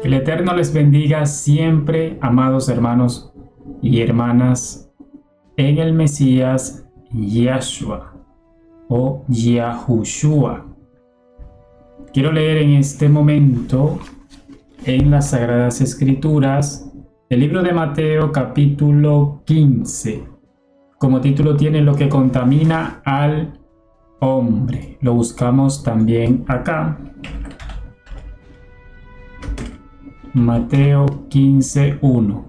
Que el Eterno les bendiga siempre, amados hermanos y hermanas, en el Mesías Yahshua o Yahushua. Quiero leer en este momento en las Sagradas Escrituras el libro de Mateo capítulo 15. Como título tiene lo que contamina al hombre. Lo buscamos también acá. Mateo 15:1.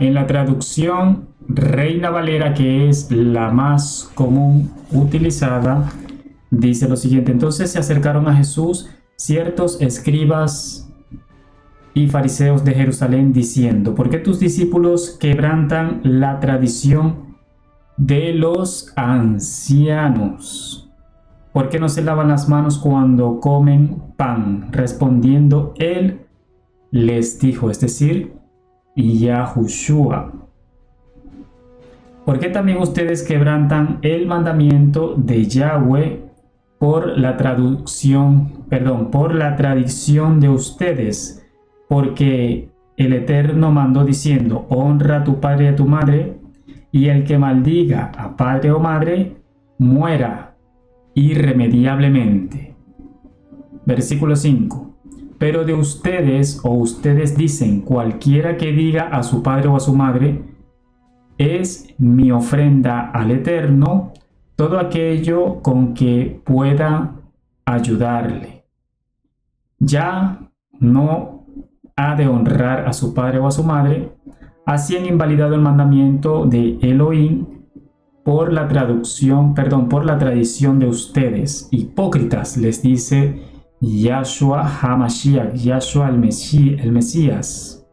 En la traducción Reina Valera, que es la más común utilizada, dice lo siguiente: entonces se acercaron a Jesús ciertos escribas y fariseos de Jerusalén diciendo: ¿por qué tus discípulos quebrantan la tradición de los ancianos? ¿Por qué no se lavan las manos cuando comen pan? Respondiendo él les dijo, es decir, Yahushua: ¿por qué también ustedes quebrantan el mandamiento de Yahweh por la tradición de ustedes? Porque el Eterno mandó diciendo: honra a tu padre y a tu madre, y el que maldiga a padre o madre muera irremediablemente. Versículo 5. Pero de ustedes, o ustedes dicen, cualquiera que diga a su padre o a su madre, es mi ofrenda al Eterno, todo aquello con que pueda ayudarle. Ya no ha de honrar a su padre o a su madre. Así han invalidado el mandamiento de Elohim por la tradición de ustedes. Hipócritas, les dice Yahshua HaMashiach, Yahshua el Mesías.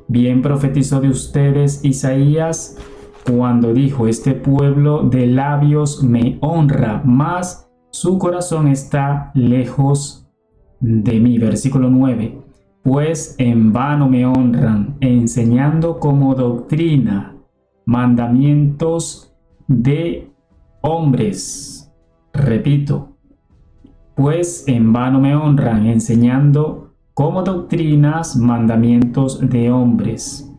Bien profetizó de ustedes Isaías cuando dijo: este pueblo de labios me honra, mas su corazón está lejos de mí. Versículo 9. Pues en vano me honran, enseñando como doctrina mandamientos de hombres. Repito, pues en vano me honran, enseñando como doctrinas mandamientos de hombres.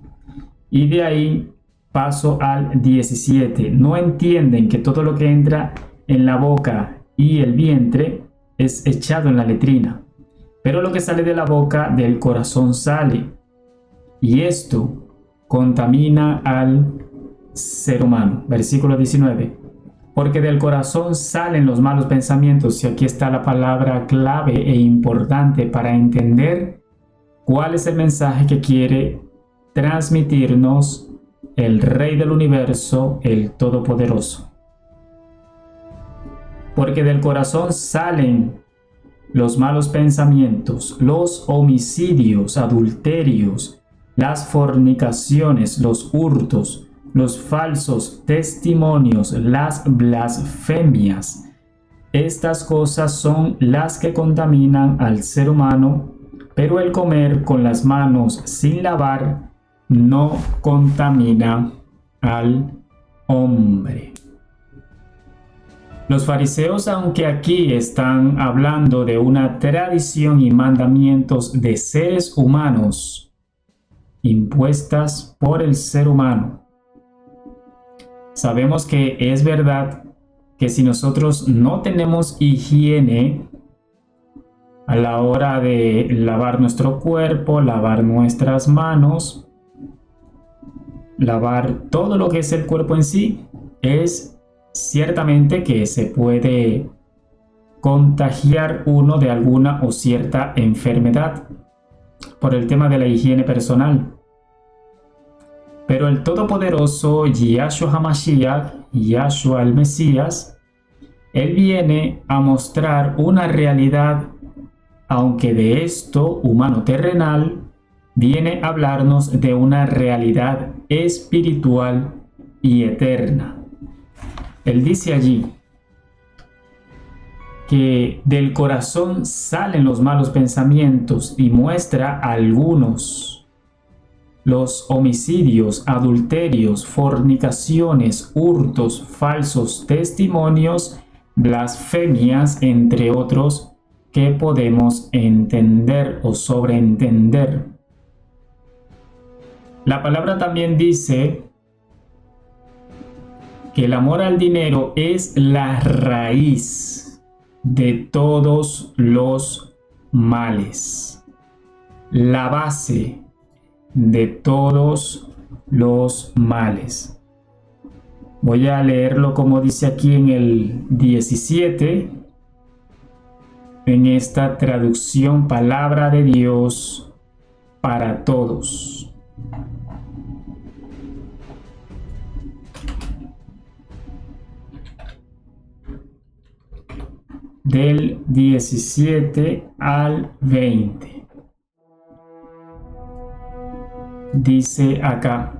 Y de ahí paso al 17. No entienden que todo lo que entra en la boca y el vientre es echado en la letrina, pero lo que sale de la boca del corazón sale, y esto contamina al ser humano. Versículo 19. Porque del corazón salen los malos pensamientos, y aquí está la palabra clave e importante para entender cuál es el mensaje que quiere transmitirnos el Rey del Universo, el Todopoderoso. Porque del corazón salen los malos pensamientos, los homicidios, adulterios, las fornicaciones, los hurtos, los falsos testimonios, las blasfemias. Estas cosas son las que contaminan al ser humano, pero el comer con las manos sin lavar no contamina al hombre. Los fariseos, aunque aquí están hablando de una tradición y mandamientos de seres humanos impuestas por el ser humano, sabemos que es verdad que si nosotros no tenemos higiene a la hora de lavar nuestro cuerpo, lavar nuestras manos, lavar todo lo que es el cuerpo en sí, es ciertamente que se puede contagiar uno de alguna o cierta enfermedad por el tema de la higiene personal. Pero el Todopoderoso Yahshua HaMashiach, Yahshua el Mesías, él viene a mostrar una realidad, aunque de esto humano terrenal, viene a hablarnos de una realidad espiritual y eterna. Él dice allí que del corazón salen los malos pensamientos y muestra algunos: los homicidios, adulterios, fornicaciones, hurtos, falsos testimonios, blasfemias, entre otros, que podemos entender o sobreentender. La palabra también dice que el amor al dinero es la raíz de todos los males, la base de todos los males. Voy a leerlo como dice aquí en el 17, en esta traducción Palabra de Dios para todos. Del 17 al 20. Dice acá: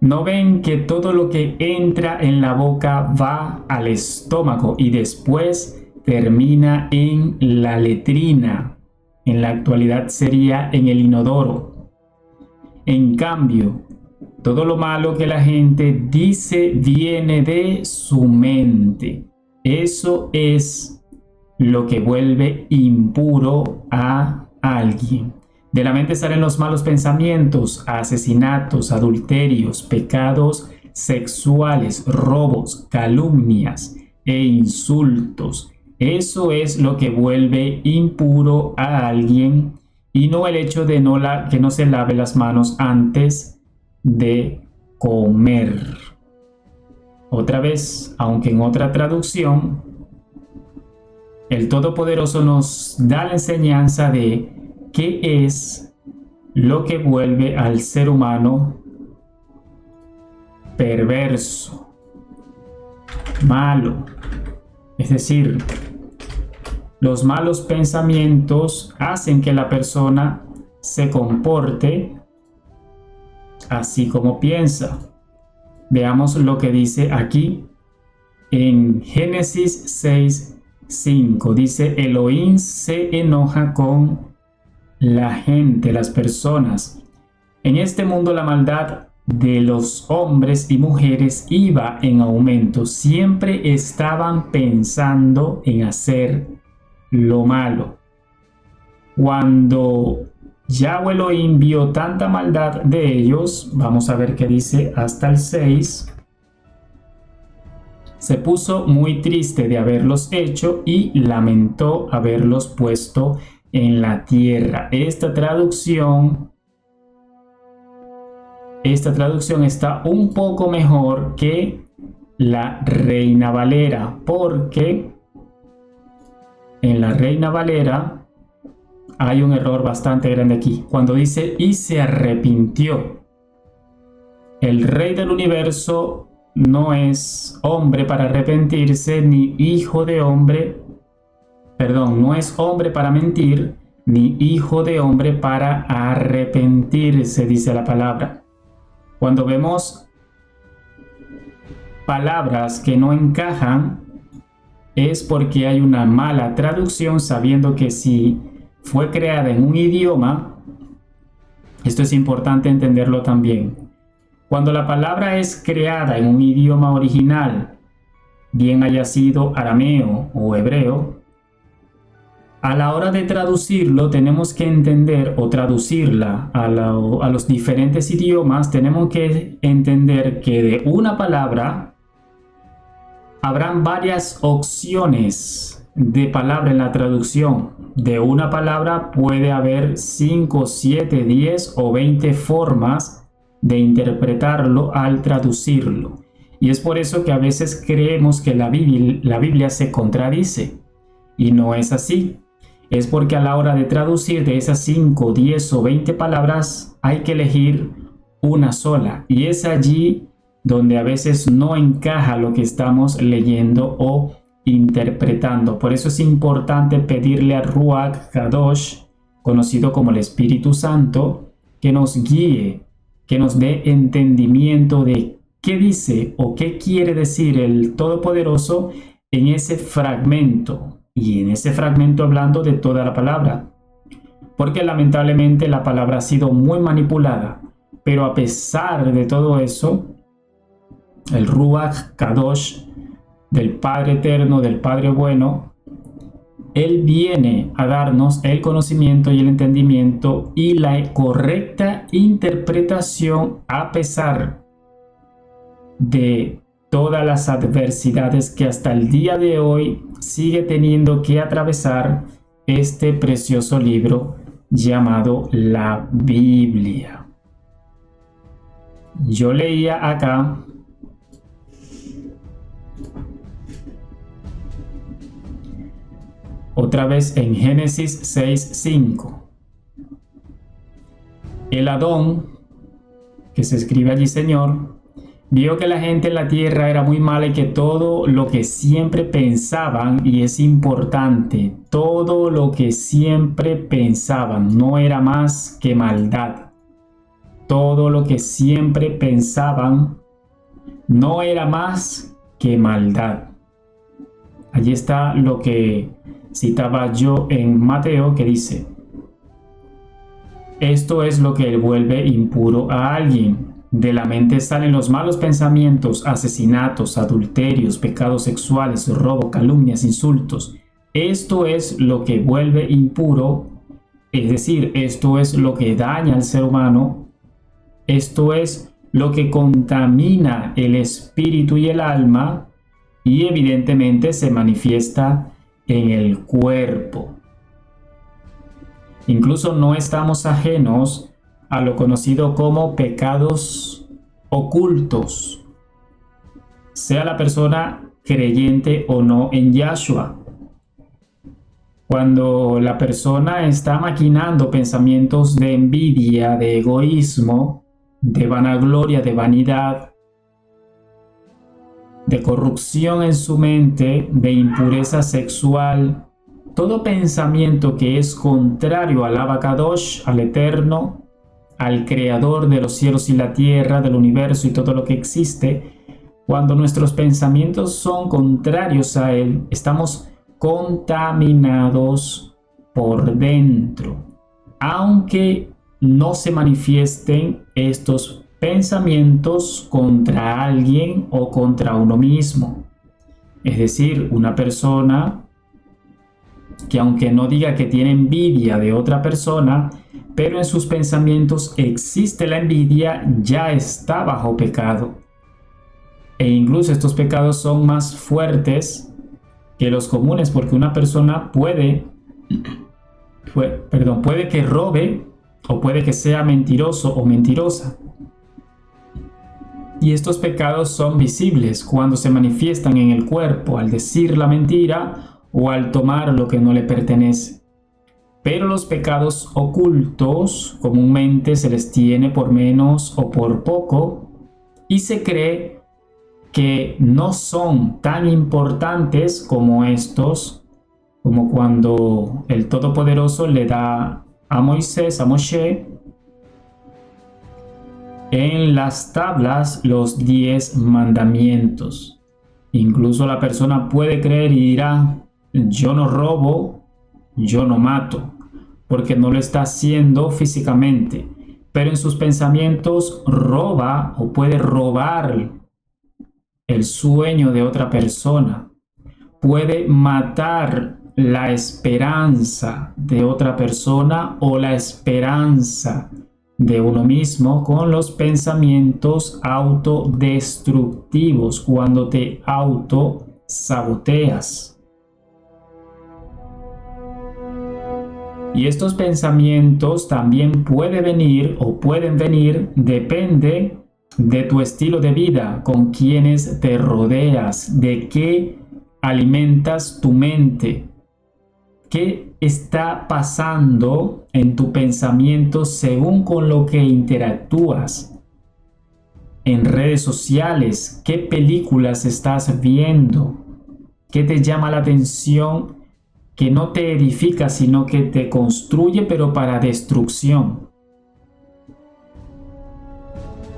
¿no ven que todo lo que entra en la boca va al estómago y después termina en la letrina? En la actualidad sería en el inodoro. En cambio, todo lo malo que la gente dice viene de su mente. Eso es lo que vuelve impuro a alguien. De la mente salen los malos pensamientos, asesinatos, adulterios, pecados sexuales, robos, calumnias e insultos. Eso es lo que vuelve impuro a alguien, y no el hecho de que no se lave las manos antes de comer. Otra vez, aunque en otra traducción, el Todopoderoso nos da la enseñanza de qué es lo que vuelve al ser humano perverso, malo. Es decir, los malos pensamientos hacen que la persona se comporte así como piensa. Veamos lo que dice aquí en Génesis 6:5. Dice: Elohim se enoja con la gente, las personas. En este mundo la maldad de los hombres y mujeres iba en aumento. Siempre estaban pensando en hacer lo malo. Cuando Yahweh Elohim vio tanta maldad de ellos, vamos a ver qué dice hasta el 6. Se puso muy triste de haberlos hecho y lamentó haberlos puesto en la tierra. Esta traducción está un poco mejor que la Reina Valera, porque en la Reina Valera hay un error bastante grande aquí. Cuando dice y se arrepintió, el Rey del universo no es hombre para arrepentirse, ni hijo de hombre, perdón, no es hombre para mentir, ni hijo de hombre para arrepentirse, dice la palabra. Cuando vemos palabras que no encajan, es porque hay una mala traducción, sabiendo que si fue creada en un idioma, esto es importante entenderlo también. Cuando la palabra es creada en un idioma original, bien haya sido arameo o hebreo, a la hora de traducirlo tenemos que entender, o traducirla a los diferentes idiomas, tenemos que entender que de una palabra habrán varias opciones de palabra en la traducción. De una palabra puede haber 5, 7, 10 o 20 formas de interpretarlo al traducirlo. Y es por eso que a veces creemos que la Biblia se contradice. Y no es así. Es porque a la hora de traducir de esas 5, 10 o 20 palabras hay que elegir una sola. Y es allí donde a veces no encaja lo que estamos leyendo o interpretando. Por eso es importante pedirle a Ruach Kadosh, conocido como el Espíritu Santo, que nos guíe, que nos dé entendimiento de qué dice o qué quiere decir el Todopoderoso en ese fragmento. Y en ese fragmento hablando de toda la palabra. Porque lamentablemente la palabra ha sido muy manipulada. Pero a pesar de todo eso, el Ruach Kadosh del Padre Eterno, del Padre Bueno, Él viene a darnos el conocimiento y el entendimiento y la correcta interpretación a pesar de todas las adversidades que hasta el día de hoy sigue teniendo que atravesar este precioso libro llamado la Biblia. Yo leía acá otra vez en Génesis 6:5. El Adón, que se escribe allí Señor, vio que la gente en la tierra era muy mala y que todo lo que siempre pensaban, y es importante, todo lo que siempre pensaban no era más que maldad. Todo lo que siempre pensaban no era más que maldad. Allí está lo que citaba yo en Mateo, que dice: esto es lo que vuelve impuro a alguien. De la mente salen los malos pensamientos, asesinatos, adulterios, pecados sexuales, robo, calumnias, insultos. Esto es lo que vuelve impuro, es decir, esto es lo que daña al ser humano. Esto es lo que contamina el espíritu y el alma, y evidentemente se manifiesta en el cuerpo. Incluso no estamos ajenos a lo conocido como pecados ocultos, sea la persona creyente o no en Yahshua. Cuando la persona está maquinando pensamientos de envidia, de egoísmo, de vanagloria, de vanidad, de corrupción en su mente, de impureza sexual, todo pensamiento que es contrario al Abacadosh, al Eterno, al Creador de los cielos y la tierra, del universo y todo lo que existe, cuando nuestros pensamientos son contrarios a Él, estamos contaminados por dentro, aunque no se manifiesten estos pensamientos contra alguien o contra uno mismo. Es decir, una persona que aunque no diga que tiene envidia de otra persona, pero en sus pensamientos existe la envidia, ya está bajo pecado. E incluso estos pecados son más fuertes que los comunes, porque una persona puede que robe o puede que sea mentiroso o mentirosa. Y estos pecados son visibles cuando se manifiestan en el cuerpo al decir la mentira o al tomar lo que no le pertenece. Pero los pecados ocultos comúnmente se les tiene por menos o por poco y se cree que no son tan importantes como estos, como cuando el Todopoderoso le da a Moisés, a Moshe, en las tablas los 10 mandamientos. Incluso la persona puede creer y dirá: yo no robo, yo no mato, porque no lo está haciendo físicamente, pero en sus pensamientos roba o puede robar el sueño de otra persona, puede matar la esperanza de otra persona o la esperanza de uno mismo con los pensamientos autodestructivos, cuando te autosaboteas. Y estos pensamientos también pueden venir, depende de tu estilo de vida, con quienes te rodeas, de qué alimentas tu mente, qué está pasando en tu pensamiento según con lo que interactúas en redes sociales, qué películas estás viendo, qué te llama la atención, que no te edifica sino que te construye, pero para destrucción.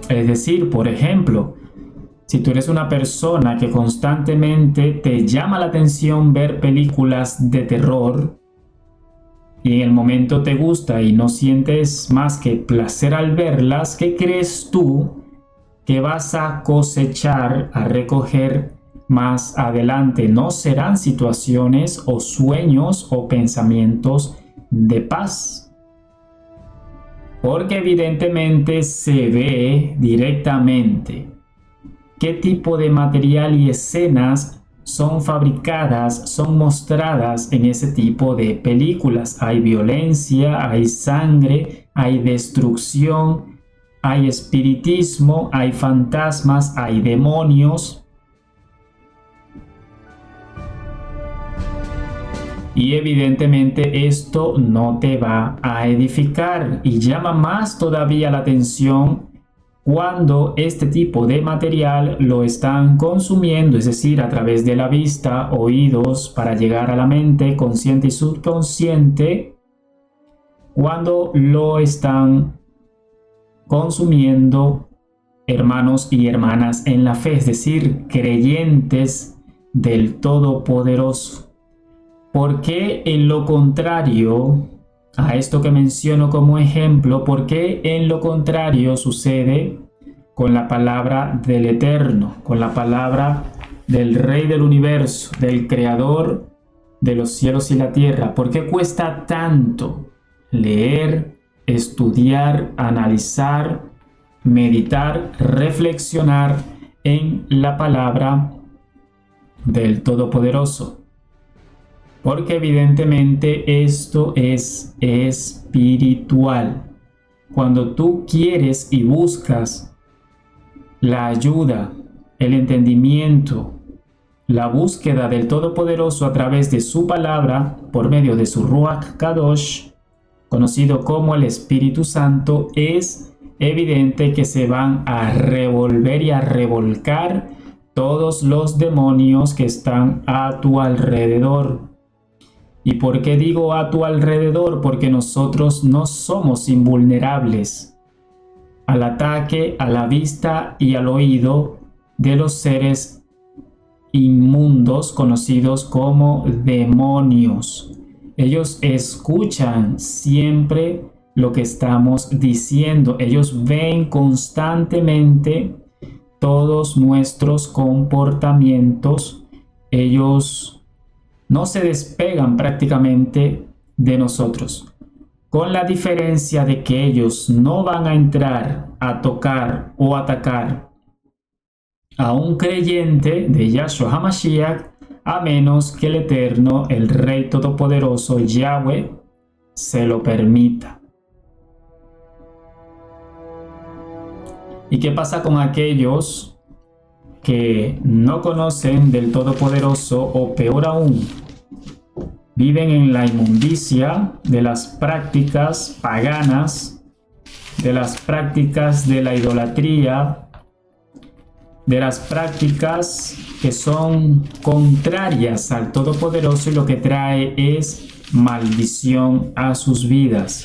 Es decir, por ejemplo, si tú eres una persona que constantemente te llama la atención ver películas de terror y en el momento te gusta y no sientes más que placer al verlas, ¿qué crees tú que vas a cosechar, a recoger más adelante no serán situaciones o sueños o pensamientos de paz. Porque evidentemente se ve directamente qué tipo de material y escenas son fabricadas, son mostradas en ese tipo de películas. Hay violencia, hay sangre, hay destrucción, hay espiritismo, hay fantasmas, hay demonios. Y evidentemente esto no te va a edificar y llama más todavía la atención cuando este tipo de material lo están consumiendo, es decir, a través de la vista, oídos, para llegar a la mente consciente y subconsciente, cuando lo están consumiendo hermanos y hermanas en la fe, es decir, creyentes del Todopoderoso. ¿Por qué en lo contrario a esto que menciono como ejemplo? ¿Por qué en lo contrario sucede con la palabra del Eterno, con la palabra del Rey del Universo, del Creador de los cielos y la tierra? ¿Por qué cuesta tanto leer, estudiar, analizar, meditar, reflexionar en la palabra del Todopoderoso? Porque evidentemente esto es espiritual. Cuando tú quieres y buscas la ayuda, el entendimiento, la búsqueda del Todopoderoso a través de su palabra, por medio de su Ruach Kadosh, conocido como el Espíritu Santo, es evidente que se van a revolver y a revolcar todos los demonios que están a tu alrededor. ¿Y por qué digo a tu alrededor? Porque nosotros no somos invulnerables al ataque, a la vista y al oído de los seres inmundos conocidos como demonios. Ellos escuchan siempre lo que estamos diciendo. Ellos ven constantemente todos nuestros comportamientos. Ellos no se despegan prácticamente de nosotros, con la diferencia de que ellos no van a entrar a tocar o atacar a un creyente de Yahshua HaMashiach a menos que el Eterno, el Rey Todopoderoso, Yahweh, se lo permita. ¿Y qué pasa con aquellos que no conocen del Todopoderoso o peor aún, viven en la inmundicia de las prácticas paganas, de las prácticas de la idolatría, de las prácticas que son contrarias al Todopoderoso y lo que trae es maldición a sus vidas?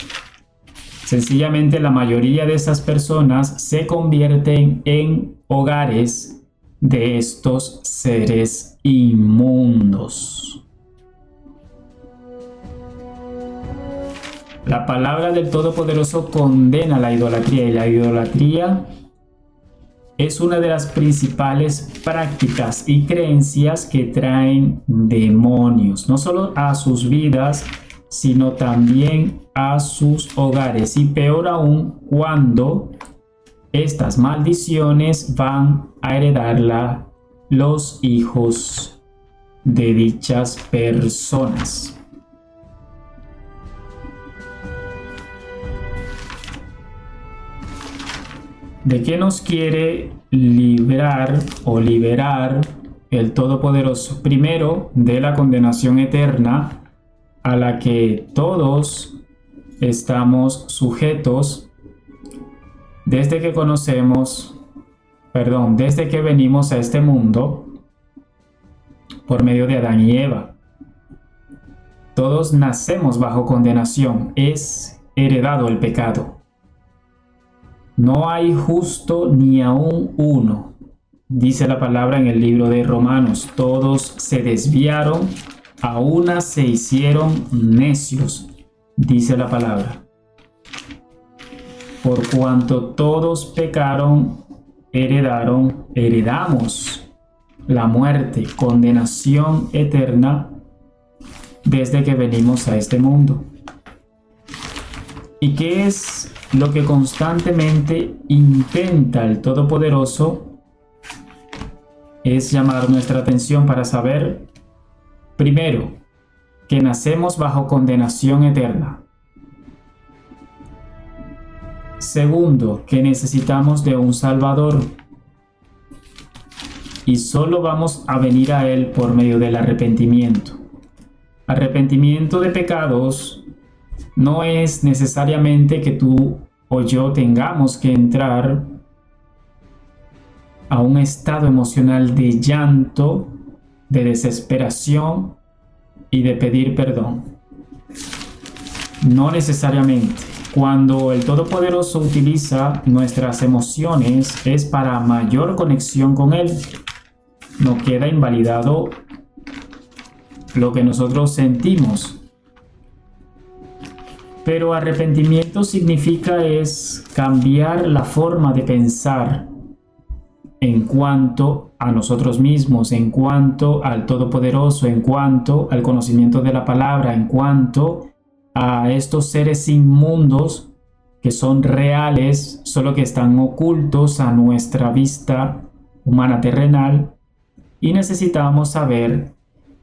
Sencillamente la mayoría de esas personas se convierten en hogares de estos seres inmundos. La palabra del Todopoderoso condena la idolatría, y la idolatría es una de las principales prácticas y creencias que traen demonios, no solo a sus vidas, sino también a sus hogares, y peor aún cuando estas maldiciones van a heredarla los hijos de dichas personas. ¿De qué nos quiere librar o liberar el Todopoderoso? Primero, de la condenación eterna a la que todos estamos sujetos desde que desde que venimos a este mundo por medio de Adán y Eva. Todos nacemos bajo condenación, es heredado el pecado. No hay justo ni aún uno, dice la palabra en el libro de Romanos. Todos se desviaron, a una se hicieron necios, dice la palabra. Por cuanto todos pecaron, heredamos la muerte, condenación eterna desde que venimos a este mundo. ¿Y qué es lo que constantemente intenta el Todopoderoso? Es llamar nuestra atención para saber, primero, que nacemos bajo condenación eterna. Segundo, que necesitamos de un Salvador. Y solo vamos a venir a Él por medio del arrepentimiento. Arrepentimiento de pecados no es necesariamente que tú o yo tengamos que entrar a un estado emocional de llanto, de desesperación y de pedir perdón. No necesariamente. Cuando el Todopoderoso utiliza nuestras emociones es para mayor conexión con Él. No queda invalidado lo que nosotros sentimos. Pero arrepentimiento significa es cambiar la forma de pensar en cuanto a nosotros mismos, en cuanto al Todopoderoso, en cuanto al conocimiento de la palabra, en cuanto a estos seres inmundos que son reales, solo que están ocultos a nuestra vista humana terrenal, y necesitamos saber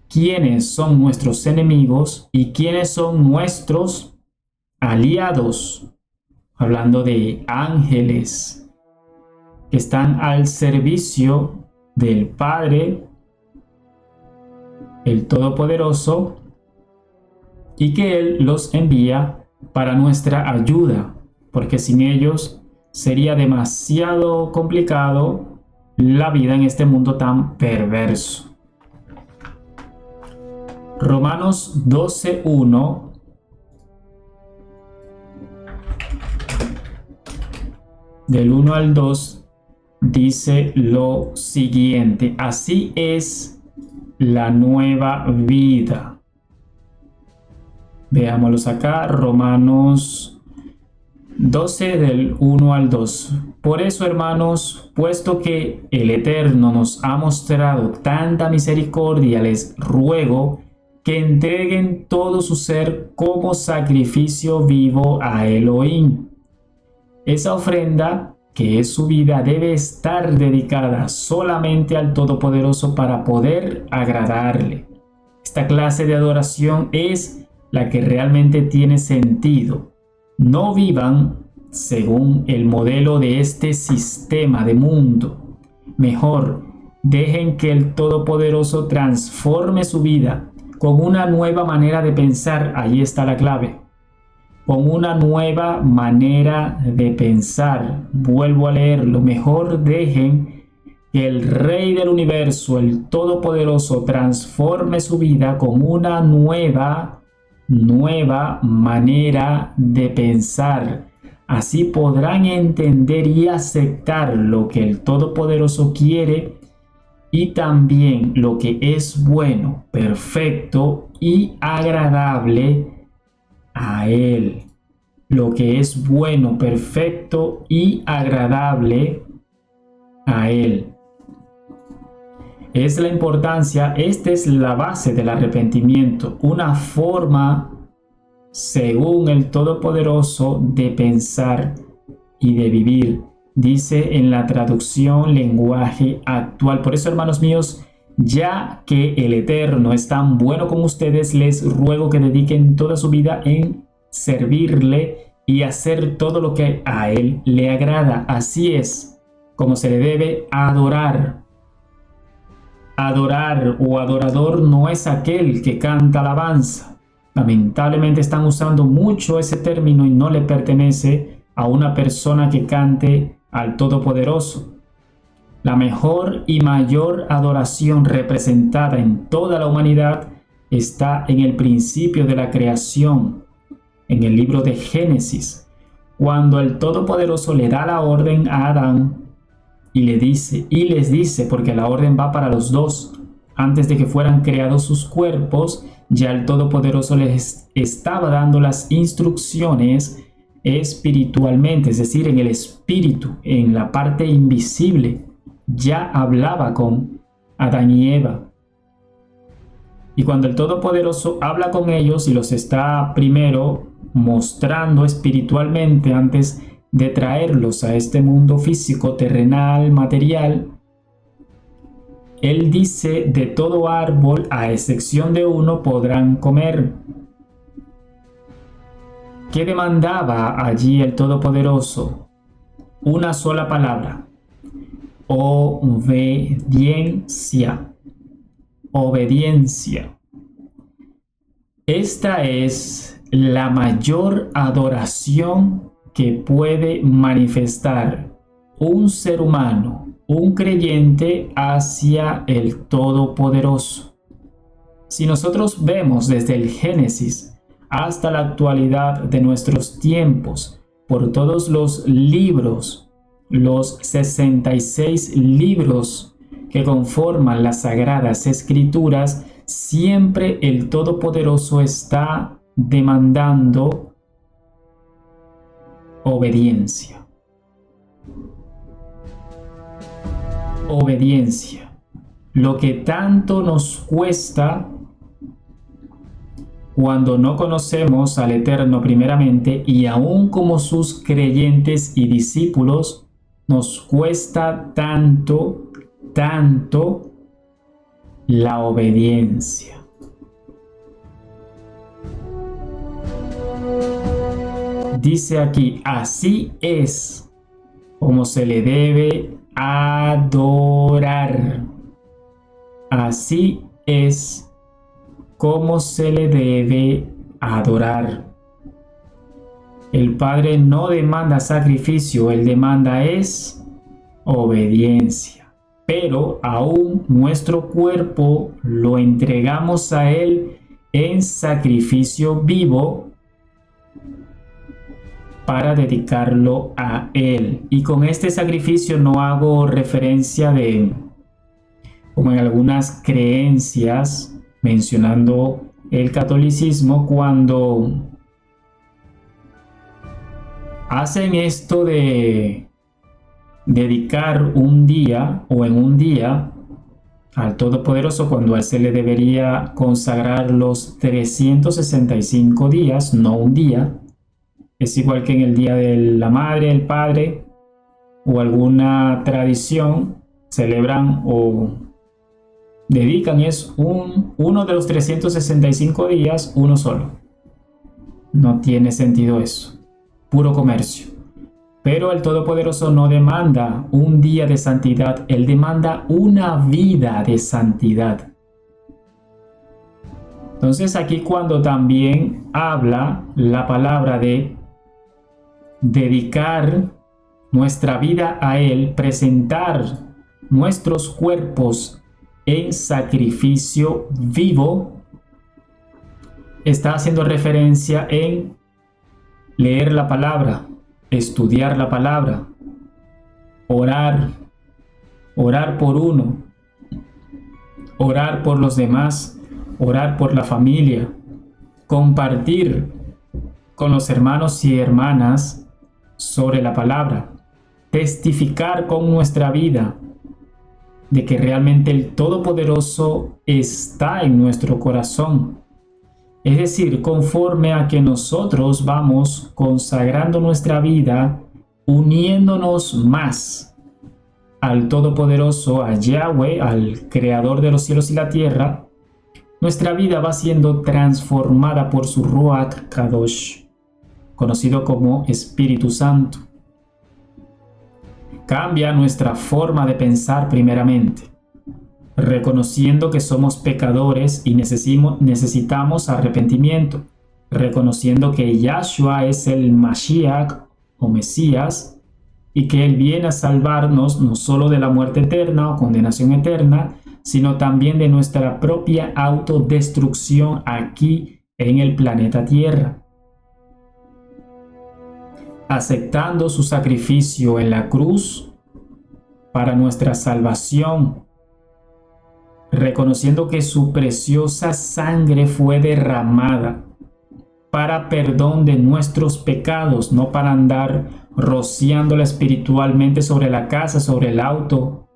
quiénes son nuestros enemigos y quiénes son nuestros aliados, hablando de ángeles que están al servicio del Padre, el Todopoderoso, y que Él los envía para nuestra ayuda, porque sin ellos sería demasiado complicado la vida en este mundo tan perverso. Romanos 12:1 del 1 al 2 dice lo siguiente: así es la nueva vida. Veámoslos acá, Romanos 12 del 1 al 2. Por eso, hermanos, puesto que el Eterno nos ha mostrado tanta misericordia, les ruego que entreguen todo su ser como sacrificio vivo a Elohim. Esa ofrenda, que es su vida, debe estar dedicada solamente al Todopoderoso para poder agradarle. Esta clase de adoración es la que realmente tiene sentido. No vivan según el modelo de este sistema de mundo. Mejor, dejen que el Todopoderoso transforme su vida con una nueva manera de pensar. Ahí está la clave. Con una nueva manera de pensar. Vuelvo a leerlo. Mejor dejen que el Rey del Universo, el Todopoderoso, transforme su vida con una nueva manera de pensar. Así podrán entender y aceptar lo que el Todopoderoso quiere y también lo que es bueno, perfecto y agradable a Él. Lo que es bueno, perfecto y agradable a Él. Es la importancia, esta es la base del arrepentimiento, una forma, según el Todopoderoso, de pensar y de vivir. Dice en la traducción lenguaje actual. Por eso, hermanos míos, ya que el Eterno es tan bueno con ustedes, les ruego que dediquen toda su vida en servirle y hacer todo lo que a Él le agrada. Así es como se le debe adorar. Adorar o adorador no es aquel que canta alabanza. Lamentablemente están usando mucho ese término y no le pertenece a una persona que cante al Todopoderoso. La mejor y mayor adoración representada en toda la humanidad está en el principio de la creación, en el libro de Génesis, cuando el Todopoderoso le da la orden a Adán y les dice, porque la orden va para los dos, antes de que fueran creados sus cuerpos, ya el Todopoderoso les estaba dando las instrucciones espiritualmente, es decir, en el espíritu, en la parte invisible. Ya hablaba con Adán y Eva. Y cuando el Todopoderoso habla con ellos y los está primero mostrando espiritualmente antes de traerlos a este mundo físico, terrenal, material, Él dice: de todo árbol, a excepción de uno, podrán comer. ¿Qué demandaba allí el Todopoderoso? Una sola palabra: obediencia. Obediencia. Esta es la mayor adoración que puede manifestar un ser humano, un creyente, hacia el Todopoderoso. Si nosotros vemos desde el Génesis hasta la actualidad de nuestros tiempos, por todos los libros, los 66 libros que conforman las Sagradas Escrituras, siempre el Todopoderoso está demandando obediencia. Obediencia. Lo que tanto nos cuesta cuando no conocemos al Eterno primeramente, y aún como sus creyentes y discípulos, nos cuesta tanto la obediencia. Dice aquí: así es como se le debe adorar. Así es como se le debe adorar. El Padre no demanda sacrificio, Él demanda es obediencia. Pero aún nuestro cuerpo lo entregamos a Él en sacrificio vivo para dedicarlo a Él. Y con este sacrificio no hago referencia de, como en algunas creencias, mencionando el catolicismo, cuando hacen esto de dedicar un día o en un día al Todopoderoso, cuando a Él se le debería consagrar los 365 días, no un día. Es igual que en el día de la madre, el padre o alguna tradición celebran o dedican uno de los 365 días, uno solo. No tiene sentido eso. Puro comercio. Pero el Todopoderoso no demanda un día de santidad, Él demanda una vida de santidad. Entonces aquí cuando también habla la palabra de dedicar nuestra vida a Él, presentar nuestros cuerpos en sacrificio vivo, está haciendo referencia en leer la palabra, estudiar la palabra, orar por uno, orar por los demás, orar por la familia, compartir con los hermanos y hermanas sobre la palabra, testificar con nuestra vida de que realmente el Todopoderoso está en nuestro corazón. Es decir, conforme a que nosotros vamos consagrando nuestra vida, uniéndonos más al Todopoderoso, a Yahweh, al Creador de los cielos y la tierra, nuestra vida va siendo transformada por su Ruach Kadosh, conocido como Espíritu Santo. Cambia nuestra forma de pensar primeramente, reconociendo que somos pecadores y necesitamos arrepentimiento, reconociendo que Yahshua es el Mashiach o Mesías y que Él viene a salvarnos no solo de la muerte eterna o condenación eterna, sino también de nuestra propia autodestrucción aquí en el planeta Tierra. Aceptando su sacrificio en la cruz para nuestra salvación, reconociendo que su preciosa sangre fue derramada para perdón de nuestros pecados, no para andar rociándola espiritualmente sobre la casa, sobre el auto,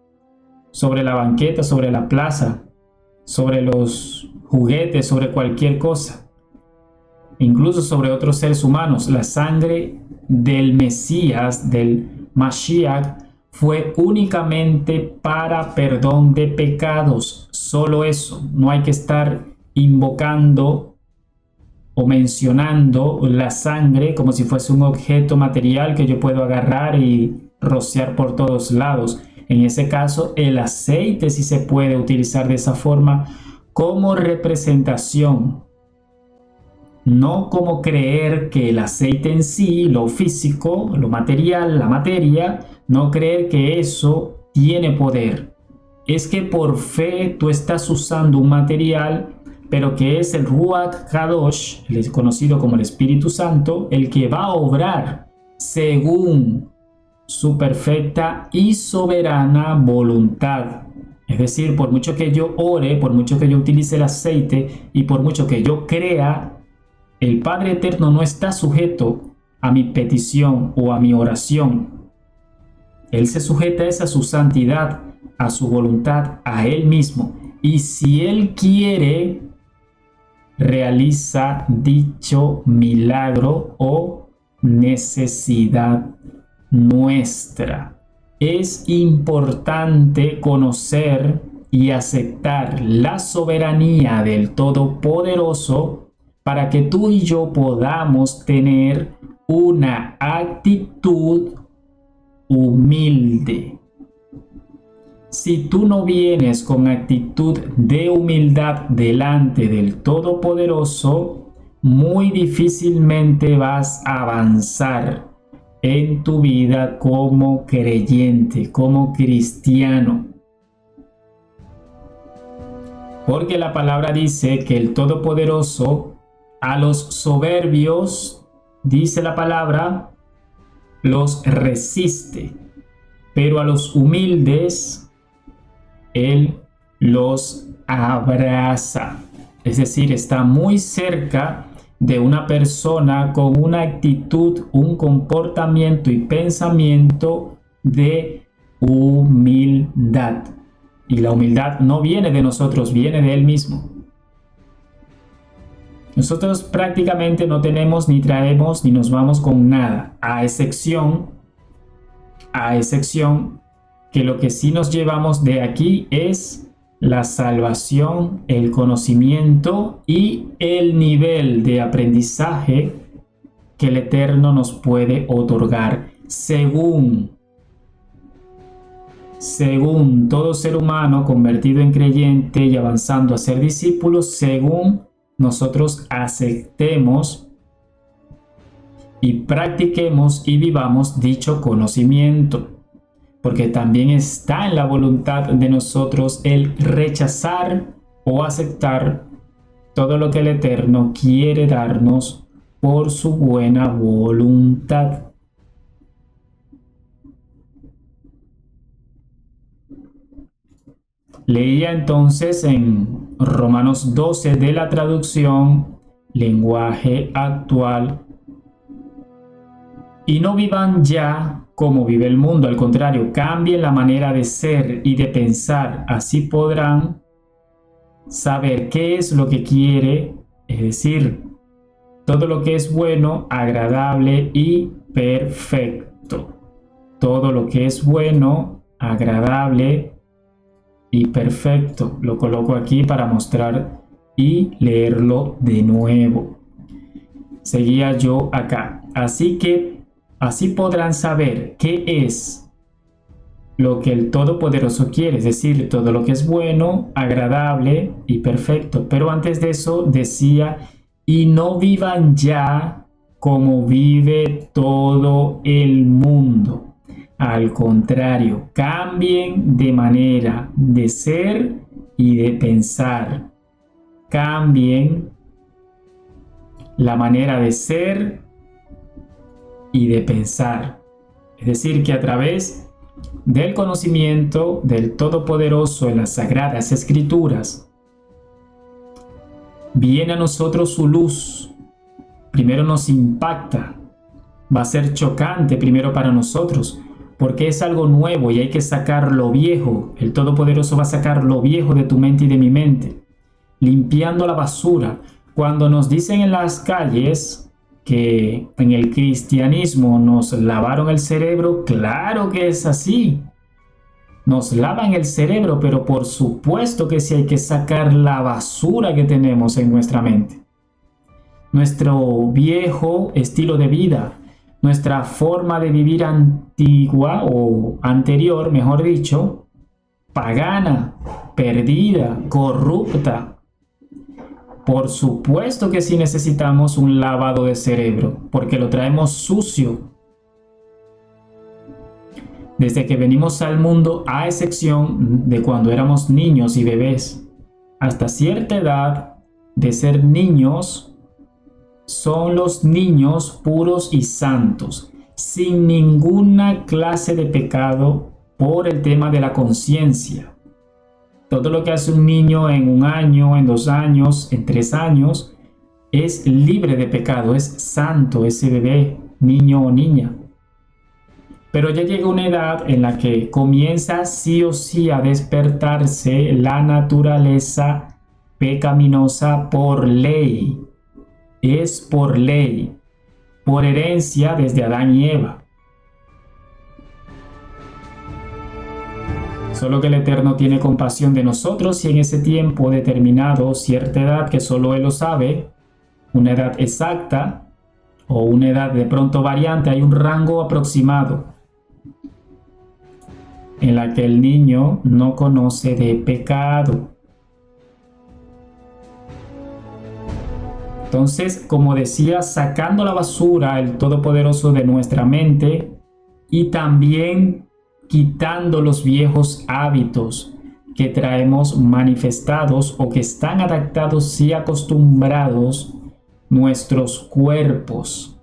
sobre la banqueta, sobre la plaza, sobre los juguetes, sobre cualquier cosa, incluso sobre otros seres humanos. La sangre del Mesías, del Mashiach, fue únicamente para perdón de pecados. Solo eso. No hay que estar invocando o mencionando la sangre como si fuese un objeto material que yo puedo agarrar y rociar por todos lados. En ese caso, el aceite sí se puede utilizar de esa forma como representación, no como creer que el aceite en sí, lo físico, lo material, la materia, no creer que eso tiene poder. Es que por fe tú estás usando un material, pero que es el Ruach Kadosh, el conocido como el Espíritu Santo, el que va a obrar según su perfecta y soberana voluntad. Es decir, por mucho que yo ore, por mucho que yo utilice el aceite y por mucho que yo crea, el Padre Eterno no está sujeto a mi petición o a mi oración. Él se sujeta a su santidad, a su voluntad, a Él mismo. Y si Él quiere, realiza dicho milagro o necesidad nuestra. Es importante conocer y aceptar la soberanía del Todopoderoso para que tú y yo podamos tener una actitud humilde. Si tú no vienes con actitud de humildad delante del Todopoderoso, muy difícilmente vas a avanzar en tu vida como creyente, como cristiano. Porque la palabra dice que el Todopoderoso a los soberbios, dice la palabra, los resiste, pero a los humildes Él los abraza. Es decir, está muy cerca de una persona con una actitud, un comportamiento y pensamiento de humildad. Y la humildad no viene de nosotros, viene de Él mismo. Nosotros prácticamente no tenemos ni traemos ni nos vamos con nada, a excepción que lo que sí nos llevamos de aquí es la salvación, el conocimiento y el nivel de aprendizaje que el Eterno nos puede otorgar según todo ser humano convertido en creyente y avanzando a ser discípulos, según nosotros aceptemos y practiquemos y vivamos dicho conocimiento. Porque también está en la voluntad de nosotros el rechazar o aceptar todo lo que el Eterno quiere darnos por su buena voluntad. Leía entonces en Romanos 12 de la traducción lenguaje actual: y no vivan ya como vive el mundo, al contrario, cambien la manera de ser y de pensar, así podrán saber qué es lo que quiere, es decir, todo lo que es bueno, agradable y perfecto. Todo lo que es bueno, agradable y perfecto. Lo coloco aquí para mostrar y leerlo de nuevo. Seguía yo acá. Así podrán saber qué es lo que el Todopoderoso quiere, es decir, todo lo que es bueno, agradable y perfecto. Pero antes de eso decía, y no vivan ya como vive todo el mundo. Al contrario, cambien de manera de ser y de pensar. Cambien la manera de ser y de pensar. Es decir, que a través del conocimiento del Todopoderoso en las Sagradas Escrituras, viene a nosotros su luz. Primero nos impacta, va a ser chocante primero para nosotros, porque es algo nuevo y hay que sacar lo viejo. El Todopoderoso va a sacar lo viejo de tu mente y de mi mente, limpiando la basura. Cuando nos dicen en las calles que en el cristianismo nos lavaron el cerebro, claro que es así. Nos lavan el cerebro, pero por supuesto que sí hay que sacar la basura que tenemos en nuestra mente. Nuestro viejo estilo de vida, nuestra forma de vivir antigua o anterior, mejor dicho, pagana, perdida, corrupta. Por supuesto que sí necesitamos un lavado de cerebro, porque lo traemos sucio. Desde que venimos al mundo, a excepción de cuando éramos niños y bebés, hasta cierta edad de ser niños, son los niños puros y santos, sin ninguna clase de pecado por el tema de la conciencia. Todo lo que hace un niño en 1 año, en 2 años, en 3 años, es libre de pecado, es santo ese bebé, niño o niña. Pero ya llega una edad en la que comienza sí o sí a despertarse la naturaleza pecaminosa por ley. Es por ley, por herencia desde Adán y Eva. Solo que el Eterno tiene compasión de nosotros y en ese tiempo determinado, cierta edad que solo Él lo sabe, una edad exacta o una edad de pronto variante, hay un rango aproximado en la que el niño no conoce de pecado. Entonces, como decía, sacando la basura, el Todopoderoso de nuestra mente y también quitando los viejos hábitos que traemos manifestados o que están adaptados y acostumbrados nuestros cuerpos.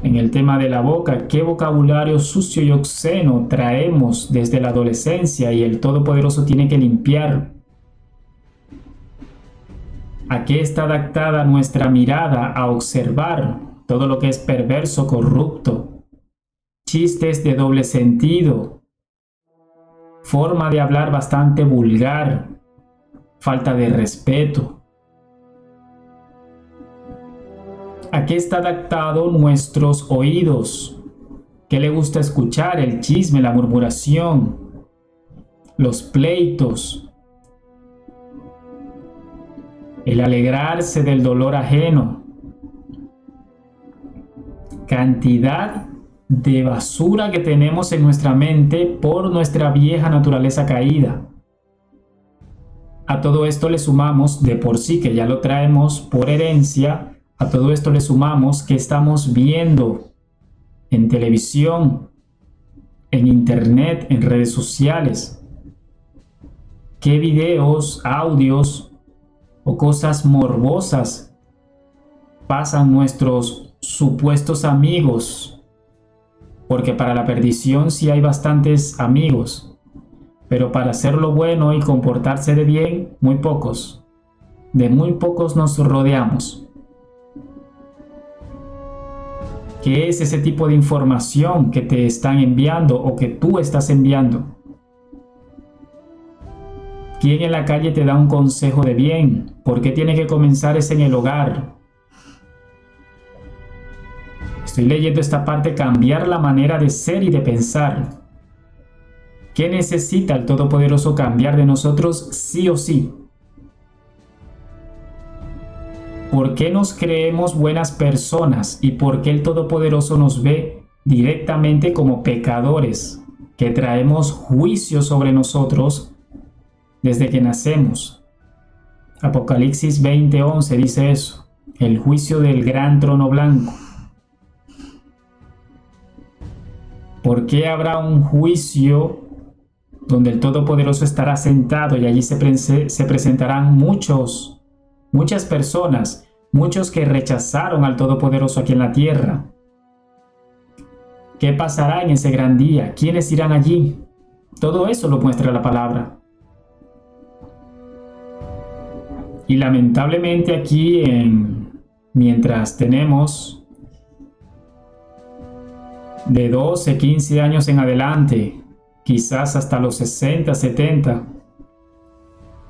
En el tema de la boca, ¿qué vocabulario sucio y obsceno traemos desde la adolescencia y el Todopoderoso tiene que limpiar? ¿A qué está adaptada nuestra mirada a observar todo lo que es perverso, corrupto? Chistes de doble sentido, forma de hablar bastante vulgar, falta de respeto. ¿A qué está adaptado nuestros oídos? ¿Qué le gusta escuchar? El chisme, la murmuración, los pleitos, el alegrarse del dolor ajeno. Cantidad de basura que tenemos en nuestra mente por nuestra vieja naturaleza caída. A todo esto le sumamos, de por sí que ya lo traemos por herencia, a todo esto le sumamos que estamos viendo en televisión, en internet, en redes sociales. ¿Qué videos, audios o cosas morbosas pasan nuestros supuestos amigos? Porque para la perdición sí hay bastantes amigos, pero para hacer lo bueno y comportarse de bien, muy pocos. De muy pocos nos rodeamos. ¿Qué es ese tipo de información que te están enviando o que tú estás enviando? ¿Quién en la calle te da un consejo de bien? ¿Por qué tiene que comenzar es en el hogar? Estoy leyendo esta parte, cambiar la manera de ser y de pensar. ¿Qué necesita el Todopoderoso cambiar de nosotros sí o sí? ¿Por qué nos creemos buenas personas y por qué el Todopoderoso nos ve directamente como pecadores que traemos juicio sobre nosotros desde que nacemos? Apocalipsis 20:11 dice eso, el juicio del gran trono blanco. ¿Por qué habrá un juicio donde el Todopoderoso estará sentado y allí se presentarán muchas personas, muchos que rechazaron al Todopoderoso aquí en la tierra? ¿Qué pasará en ese gran día? ¿Quiénes irán allí? Todo eso lo muestra la palabra. Y lamentablemente aquí, mientras tenemos de 12, 15 años en adelante, quizás hasta los 60, 70.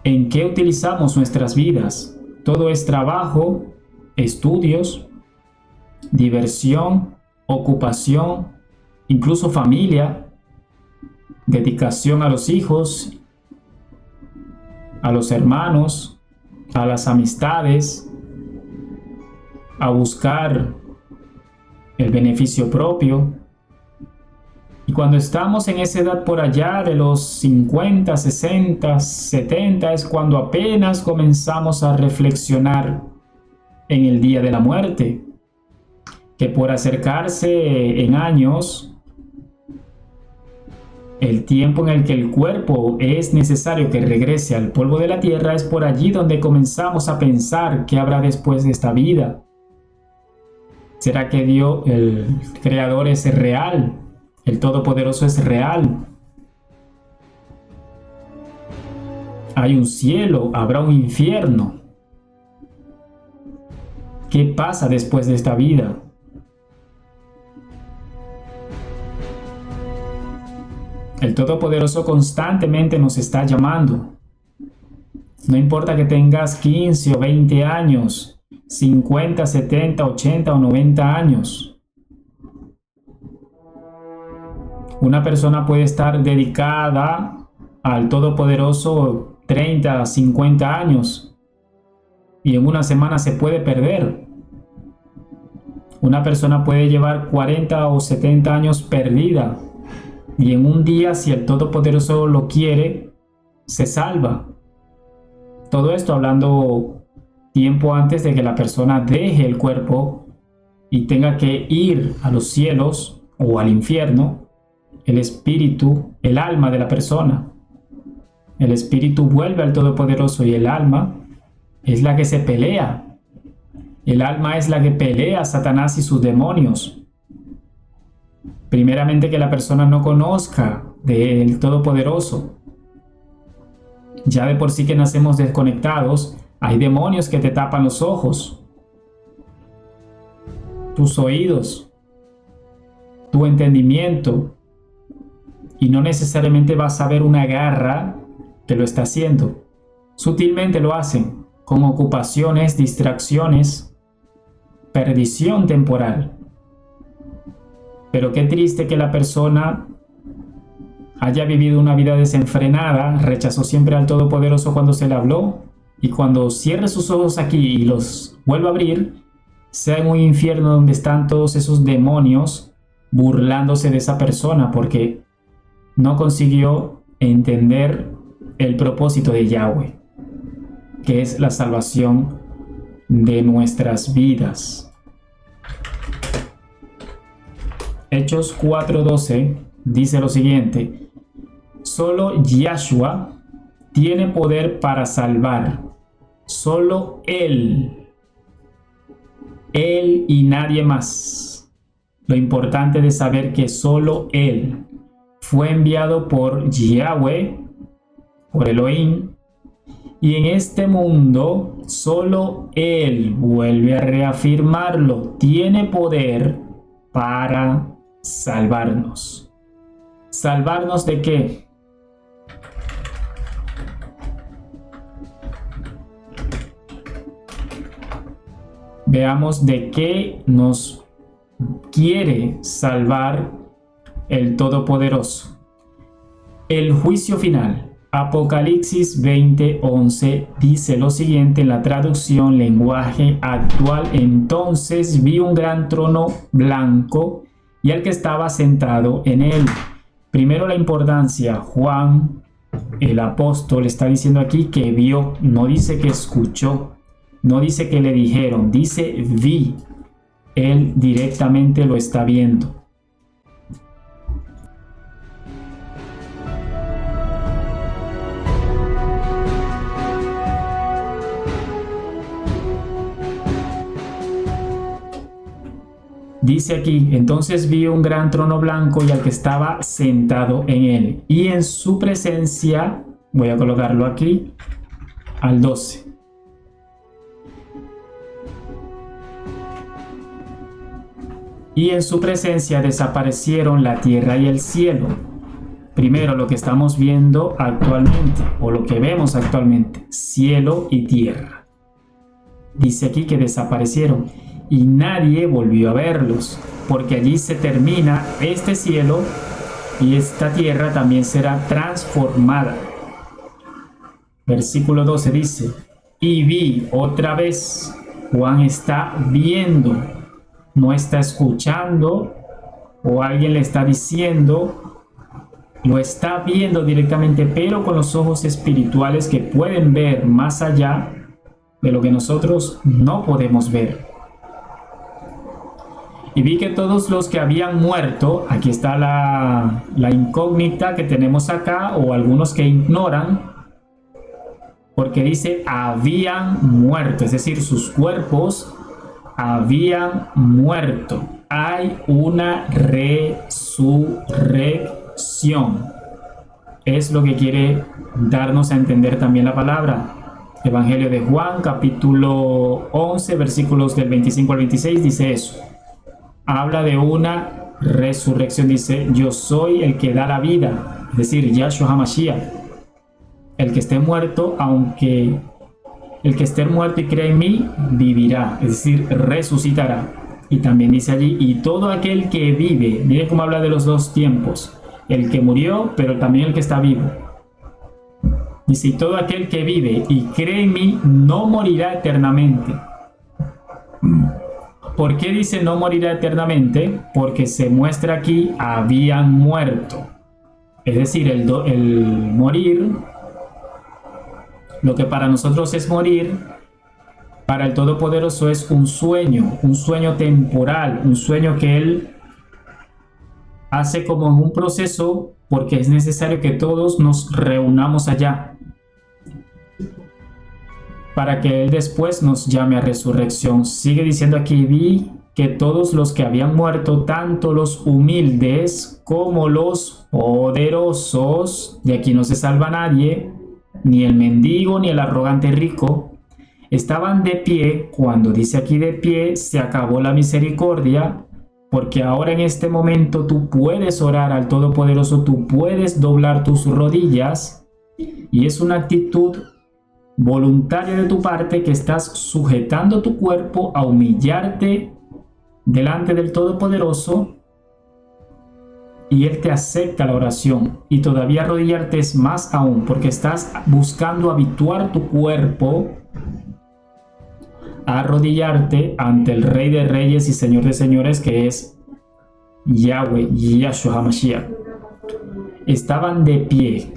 ¿En qué utilizamos nuestras vidas? Todo es trabajo, estudios, diversión, ocupación, incluso familia, dedicación a los hijos, a los hermanos, a las amistades, a buscar el beneficio propio. Y cuando estamos en esa edad por allá de los 50, 60, 70, es cuando apenas comenzamos a reflexionar en el día de la muerte, que por acercarse en años, el tiempo en el que el cuerpo es necesario que regrese al polvo de la tierra, es por allí donde comenzamos a pensar qué habrá después de esta vida. ¿Será que Dios, el Creador, es real? ¿El Todopoderoso es real? ¿Hay un cielo? ¿Habrá un infierno? ¿Qué pasa después de esta vida? El Todopoderoso constantemente nos está llamando. No importa que tengas 15 o 20 años, 50, 70, 80 o 90 años. Una persona puede estar dedicada al Todopoderoso 30, 50 años y en una semana se puede perder. Una persona puede llevar 40 o 70 años perdida y en un día, si el Todopoderoso lo quiere, se salva. Todo esto hablando tiempo antes de que la persona deje el cuerpo y tenga que ir a los cielos o al infierno. El espíritu, el alma de la persona. El espíritu vuelve al Todopoderoso y el alma es la que se pelea. El alma es la que pelea a Satanás y sus demonios. Primeramente, que la persona no conozca del Todopoderoso. Ya de por sí que nacemos desconectados, hay demonios que te tapan los ojos, tus oídos, tu entendimiento, y no necesariamente vas a ver una garra que lo está haciendo. Sutilmente lo hacen, con ocupaciones, distracciones, perdición temporal. Pero qué triste que la persona haya vivido una vida desenfrenada, rechazó siempre al Todopoderoso cuando se le habló, y cuando cierre sus ojos aquí y los vuelva a abrir, sea en un infierno donde están todos esos demonios burlándose de esa persona porque no consiguió entender el propósito de Yahweh, que es la salvación de nuestras vidas. Hechos 4:12 dice lo siguiente: solo Yahshua tiene poder para salvar, solo Él y nadie más. Lo importante de saber que solo Él fue enviado por Yahweh, por Elohim, y en este mundo solo Él, vuelve a reafirmarlo, tiene poder para salvarnos. ¿Salvarnos de qué? Veamos de qué nos quiere salvar el Todopoderoso. El juicio final. Apocalipsis 20:11 dice lo siguiente en la traducción lenguaje actual: entonces vi un gran trono blanco y al que estaba sentado en él. Primero, la importancia. Juan, el apóstol, está diciendo aquí que vio, no dice que escuchó, no dice que le dijeron, dice vi. Él directamente lo está viendo. Dice aquí, entonces vi un gran trono blanco y al que estaba sentado en él. Y en su presencia, voy a colocarlo aquí, al 12. y en su presencia desaparecieron la tierra y el cielo. Primero lo que estamos viendo actualmente, o lo que vemos actualmente, cielo y tierra. Dice aquí que desaparecieron y nadie volvió a verlos, porque allí se termina este cielo y esta tierra también será transformada. Versículo 12 dice, y vi otra vez. Juan está viendo, no está escuchando o alguien le está diciendo, lo está viendo directamente, pero con los ojos espirituales que pueden ver más allá de lo que nosotros no podemos ver. Y vi que todos los que habían muerto, aquí está la incógnita que tenemos acá, o algunos que ignoran, porque dice habían muerto, es decir, sus cuerpos habían muerto. Hay una resurrección. Es lo que quiere darnos a entender también la palabra. Evangelio de Juan, capítulo 11, versículos del 25 al 26, dice eso. Habla de una resurrección, dice, yo soy el que da la vida, es decir, Yahshua HaMashiach. El que esté muerto, aunque el que esté muerto y crea en mí, vivirá, es decir, resucitará. Y también dice allí, y todo aquel que vive, miren cómo habla de los dos tiempos, el que murió, pero también el que está vivo. Dice, y todo aquel que vive y cree en mí, no morirá eternamente. ¿Por qué dice no morirá eternamente? Porque se muestra aquí, habían muerto. Es decir, el morir, lo que para nosotros es morir, para el Todopoderoso es un sueño temporal, un sueño que Él hace como un proceso porque es necesario que todos nos reunamos allá para que Él después nos llame a resurrección. Sigue diciendo aquí, vi que todos los que habían muerto, tanto los humildes como los poderosos, de aquí no se salva nadie, ni el mendigo ni el arrogante rico, estaban de pie. Cuando dice aquí de pie, se acabó la misericordia, porque ahora en este momento tú puedes orar al Todopoderoso, tú puedes doblar tus rodillas, y es una actitud voluntaria de tu parte que estás sujetando tu cuerpo a humillarte delante del Todopoderoso, y Él te acepta la oración. Y todavía arrodillarte es más aún, porque estás buscando habituar tu cuerpo a arrodillarte ante el Rey de Reyes y Señor de Señores, que es Yahweh, Yahshua HaMashiach. Estaban de pie.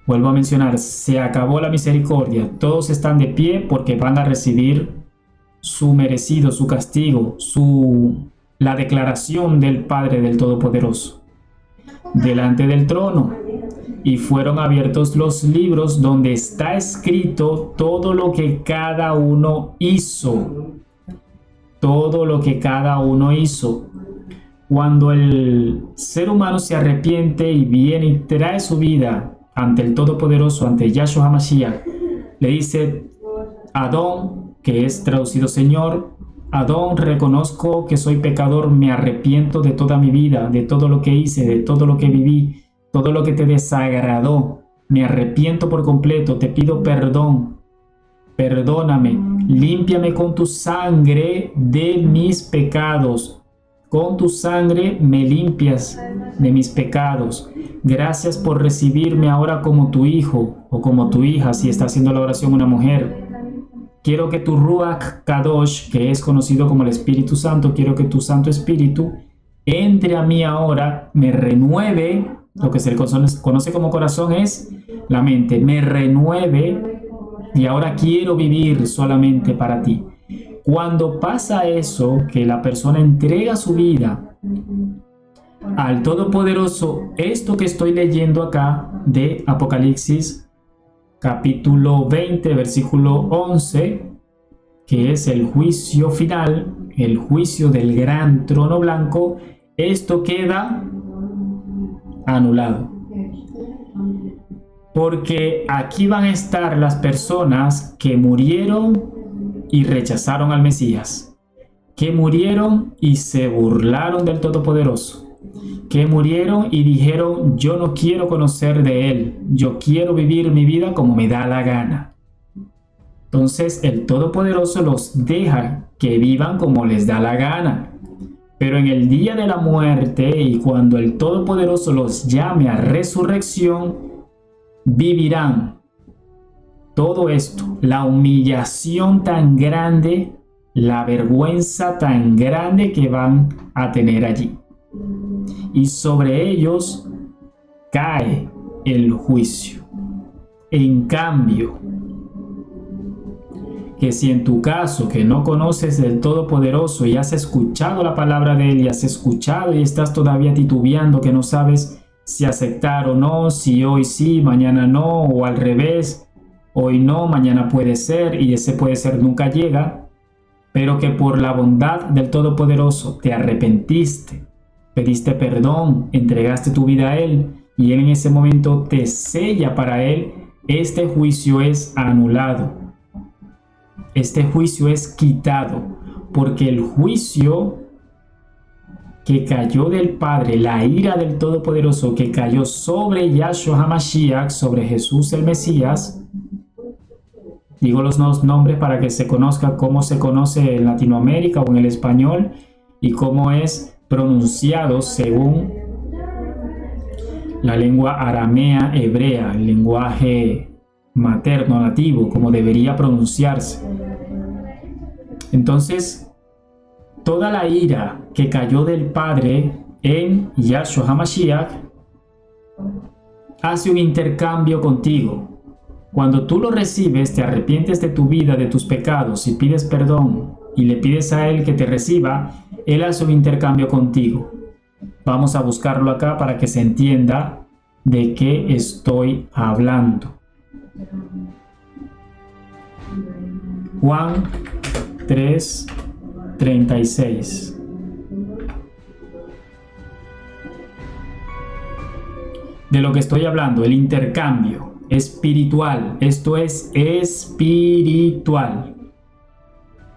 Vuelvo a mencionar, se acabó la misericordia. Todos están de pie porque van a recibir su merecido, su castigo, la declaración del Padre del Todopoderoso delante del trono. Y fueron abiertos los libros donde está escrito todo lo que cada uno hizo. Todo lo que cada uno hizo. Cuando el ser humano se arrepiente y viene y trae su vida ante el Todopoderoso, ante Yahshua HaMashiach, le dice, Adón, que es traducido Señor, Adón, reconozco que soy pecador, me arrepiento de toda mi vida, de todo lo que hice, de todo lo que viví, todo lo que te desagradó, me arrepiento por completo, te pido perdón, perdóname, límpiame con tu sangre de mis pecados. Con tu sangre me limpias de mis pecados. Gracias por recibirme ahora como tu hijo o como tu hija, si está haciendo la oración una mujer. Quiero que tu Ruach Kadosh, que es conocido como el Espíritu Santo, quiero que tu Santo Espíritu entre a mí ahora, me renueve. Lo que se conoce como corazón es la mente. Me renueve y ahora quiero vivir solamente para ti. Cuando pasa eso, que la persona entrega su vida al Todopoderoso, esto que estoy leyendo acá de Apocalipsis, capítulo 20, versículo 11, que es el juicio final, el juicio del gran trono blanco, esto queda anulado. Porque aquí van a estar las personas que murieron y rechazaron al Mesías. que murieron y se burlaron del Todopoderoso, que murieron y dijeron: yo no quiero conocer de Él, yo quiero vivir mi vida como me da la gana. Entonces el Todopoderoso los deja que vivan como les da la gana. Pero en el día de la muerte y cuando el Todopoderoso los llame a resurrección, vivirán todo esto, la humillación tan grande, la vergüenza tan grande que van a tener allí. Y sobre ellos cae el juicio. En cambio, que si en tu caso, que no conoces del Todopoderoso y has escuchado la palabra de Él y has escuchado y estás todavía titubeando, que no sabes si aceptar o no, si hoy sí, mañana no, o al revés, hoy no, mañana puede ser, y ese puede ser nunca llega, pero que por la bondad del Todopoderoso te arrepentiste, pediste perdón, entregaste tu vida a Él, y Él en ese momento te sella para Él, este juicio es anulado. Este juicio es quitado, porque el juicio que cayó del Padre, la ira del Todopoderoso que cayó sobre Yahshua HaMashiach, sobre Jesús el Mesías, digo los nombres para que se conozca cómo se conoce en Latinoamérica o en el español y cómo es pronunciado según la lengua aramea hebrea, el lenguaje materno nativo, como debería pronunciarse. Entonces, toda la ira que cayó del Padre en Yahshua HaMashiach hace un intercambio contigo. Cuando tú lo recibes, te arrepientes de tu vida, de tus pecados y pides perdón y le pides a Él que te reciba, Él hace un intercambio contigo. Vamos a buscarlo acá para que se entienda de qué estoy hablando. Juan 3:36. De lo que estoy hablando, el intercambio espiritual. Esto es espiritual.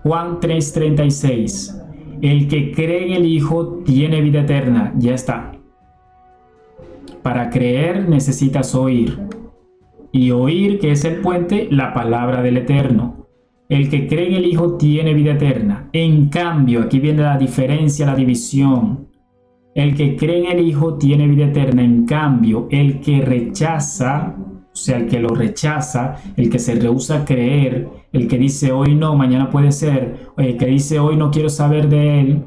Juan 3:36. El que cree en el Hijo tiene vida eterna. Ya está. Para creer necesitas oír. Y oír, que es el puente, la palabra del Eterno. El que cree en el Hijo tiene vida eterna. En cambio, aquí viene la diferencia, la división. El que cree en el Hijo tiene vida eterna. En cambio, el que rechaza, o sea, el que lo rechaza, el que se rehúsa a creer, el que dice hoy no, mañana puede ser, el que dice hoy no quiero saber de Él,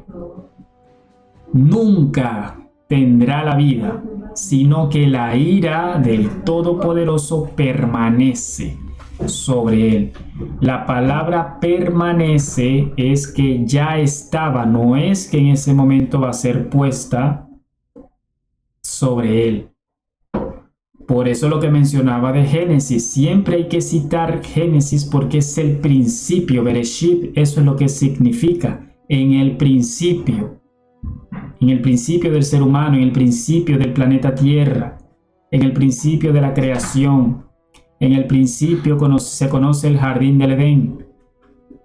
nunca tendrá la vida, sino que la ira del Todopoderoso permanece sobre él. La palabra permanece es que ya estaba, no es que en ese momento va a ser puesta sobre él. Por eso lo que mencionaba de Génesis, siempre hay que citar Génesis porque es el principio, Bereshit, eso es lo que significa, en el principio del ser humano, en el principio del planeta Tierra, en el principio de la creación, en el principio se conoce el jardín del Edén,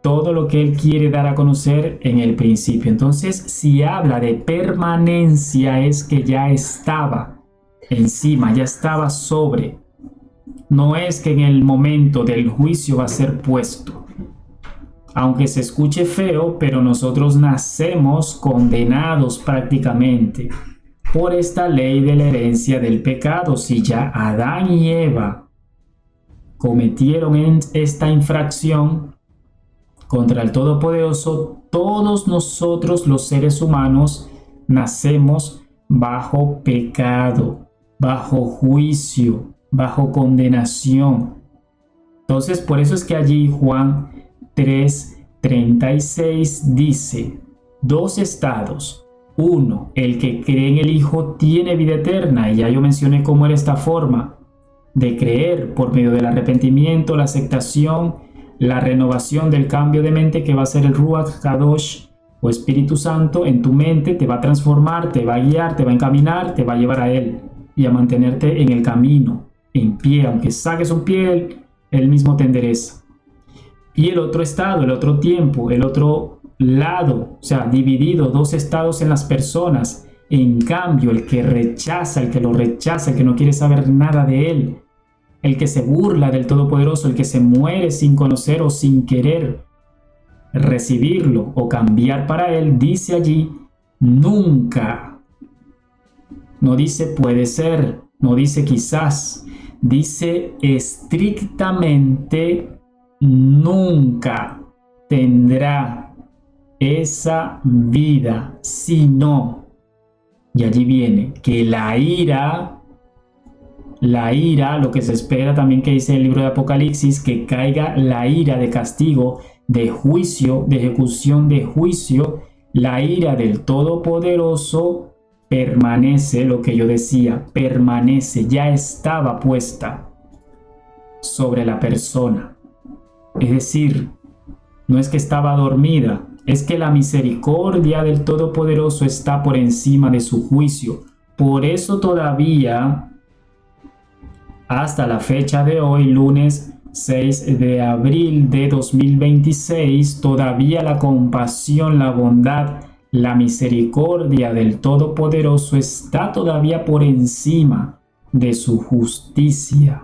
todo lo que Él quiere dar a conocer en el principio. Entonces, si habla de permanencia es que ya estaba encima, ya estaba sobre. No es que en el momento del juicio va a ser puesto. Aunque se escuche feo, pero nosotros nacemos condenados prácticamente por esta ley de la herencia del pecado. Si ya Adán y Eva cometieron esta infracción contra el Todopoderoso, todos nosotros los seres humanos nacemos bajo pecado, bajo juicio, bajo condenación. Entonces, por eso es que allí Juan 3:36 dice, dos estados. Uno, el que cree en el Hijo tiene vida eterna, y ya yo mencioné cómo era esta forma de creer por medio del arrepentimiento, la aceptación, la renovación del cambio de mente que va a ser el Ruach Kadosh o Espíritu Santo en tu mente, te va a transformar, te va a guiar, te va a encaminar, te va a llevar a Él y a mantenerte en el camino, en pie, aunque saques un pie, Él mismo te endereza. Y el otro estado, el otro tiempo, el otro lado, o sea, dividido, dos estados en las personas. En cambio, el que rechaza, el que lo rechaza, el que no quiere saber nada de él, el que se burla del Todopoderoso, el que se muere sin conocer o sin querer recibirlo o cambiar para él, dice allí, nunca. No dice puede ser, no dice quizás, dice estrictamente nunca tendrá esa vida, sino, y allí viene, que la ira, lo que se espera también que dice el libro de Apocalipsis, que caiga la ira de castigo, de juicio, de ejecución de juicio, la ira del Todopoderoso permanece, lo que yo decía, permanece, ya estaba puesta sobre la persona. Es decir, no es que estaba dormida, es que la misericordia del Todopoderoso está por encima de su juicio. Por eso todavía, hasta la fecha de hoy, lunes 6 de abril de 2026, todavía la compasión, la bondad, la misericordia del Todopoderoso está todavía por encima de su justicia.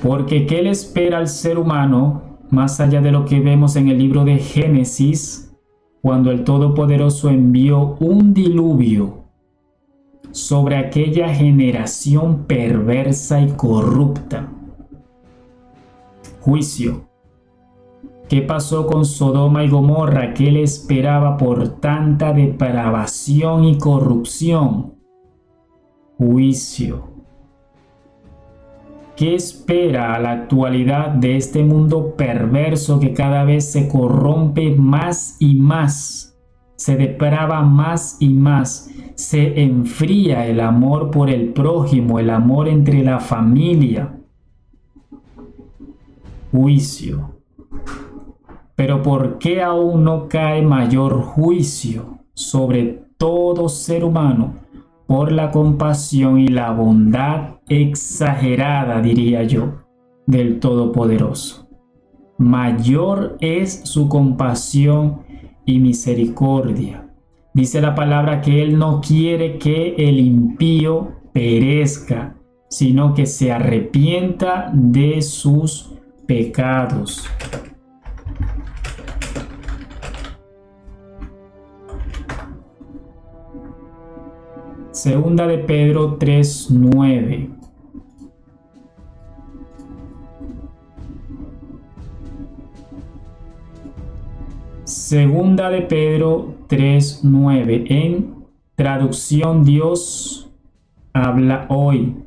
Porque ¿qué le espera al ser humano más allá de lo que vemos en el libro de Génesis, cuando el Todopoderoso envió un diluvio sobre aquella generación perversa y corrupta? Juicio. ¿Qué pasó con Sodoma y Gomorra? ¿Qué le esperaba por tanta depravación y corrupción? Juicio. ¿Qué espera a la actualidad de este mundo perverso que cada vez se corrompe más y más? Se deprava más y más. Se enfría el amor por el prójimo, el amor entre la familia. Juicio. Pero ¿por qué aún no cae mayor juicio sobre todo ser humano? Por la compasión y la bondad exagerada, diría yo, del Todopoderoso. Mayor es su compasión y misericordia. Dice la palabra que Él no quiere que el impío perezca, sino que se arrepienta de sus pecados. Segunda de Pedro 3:9. Segunda de Pedro 3:9. En traducción Dios habla hoy.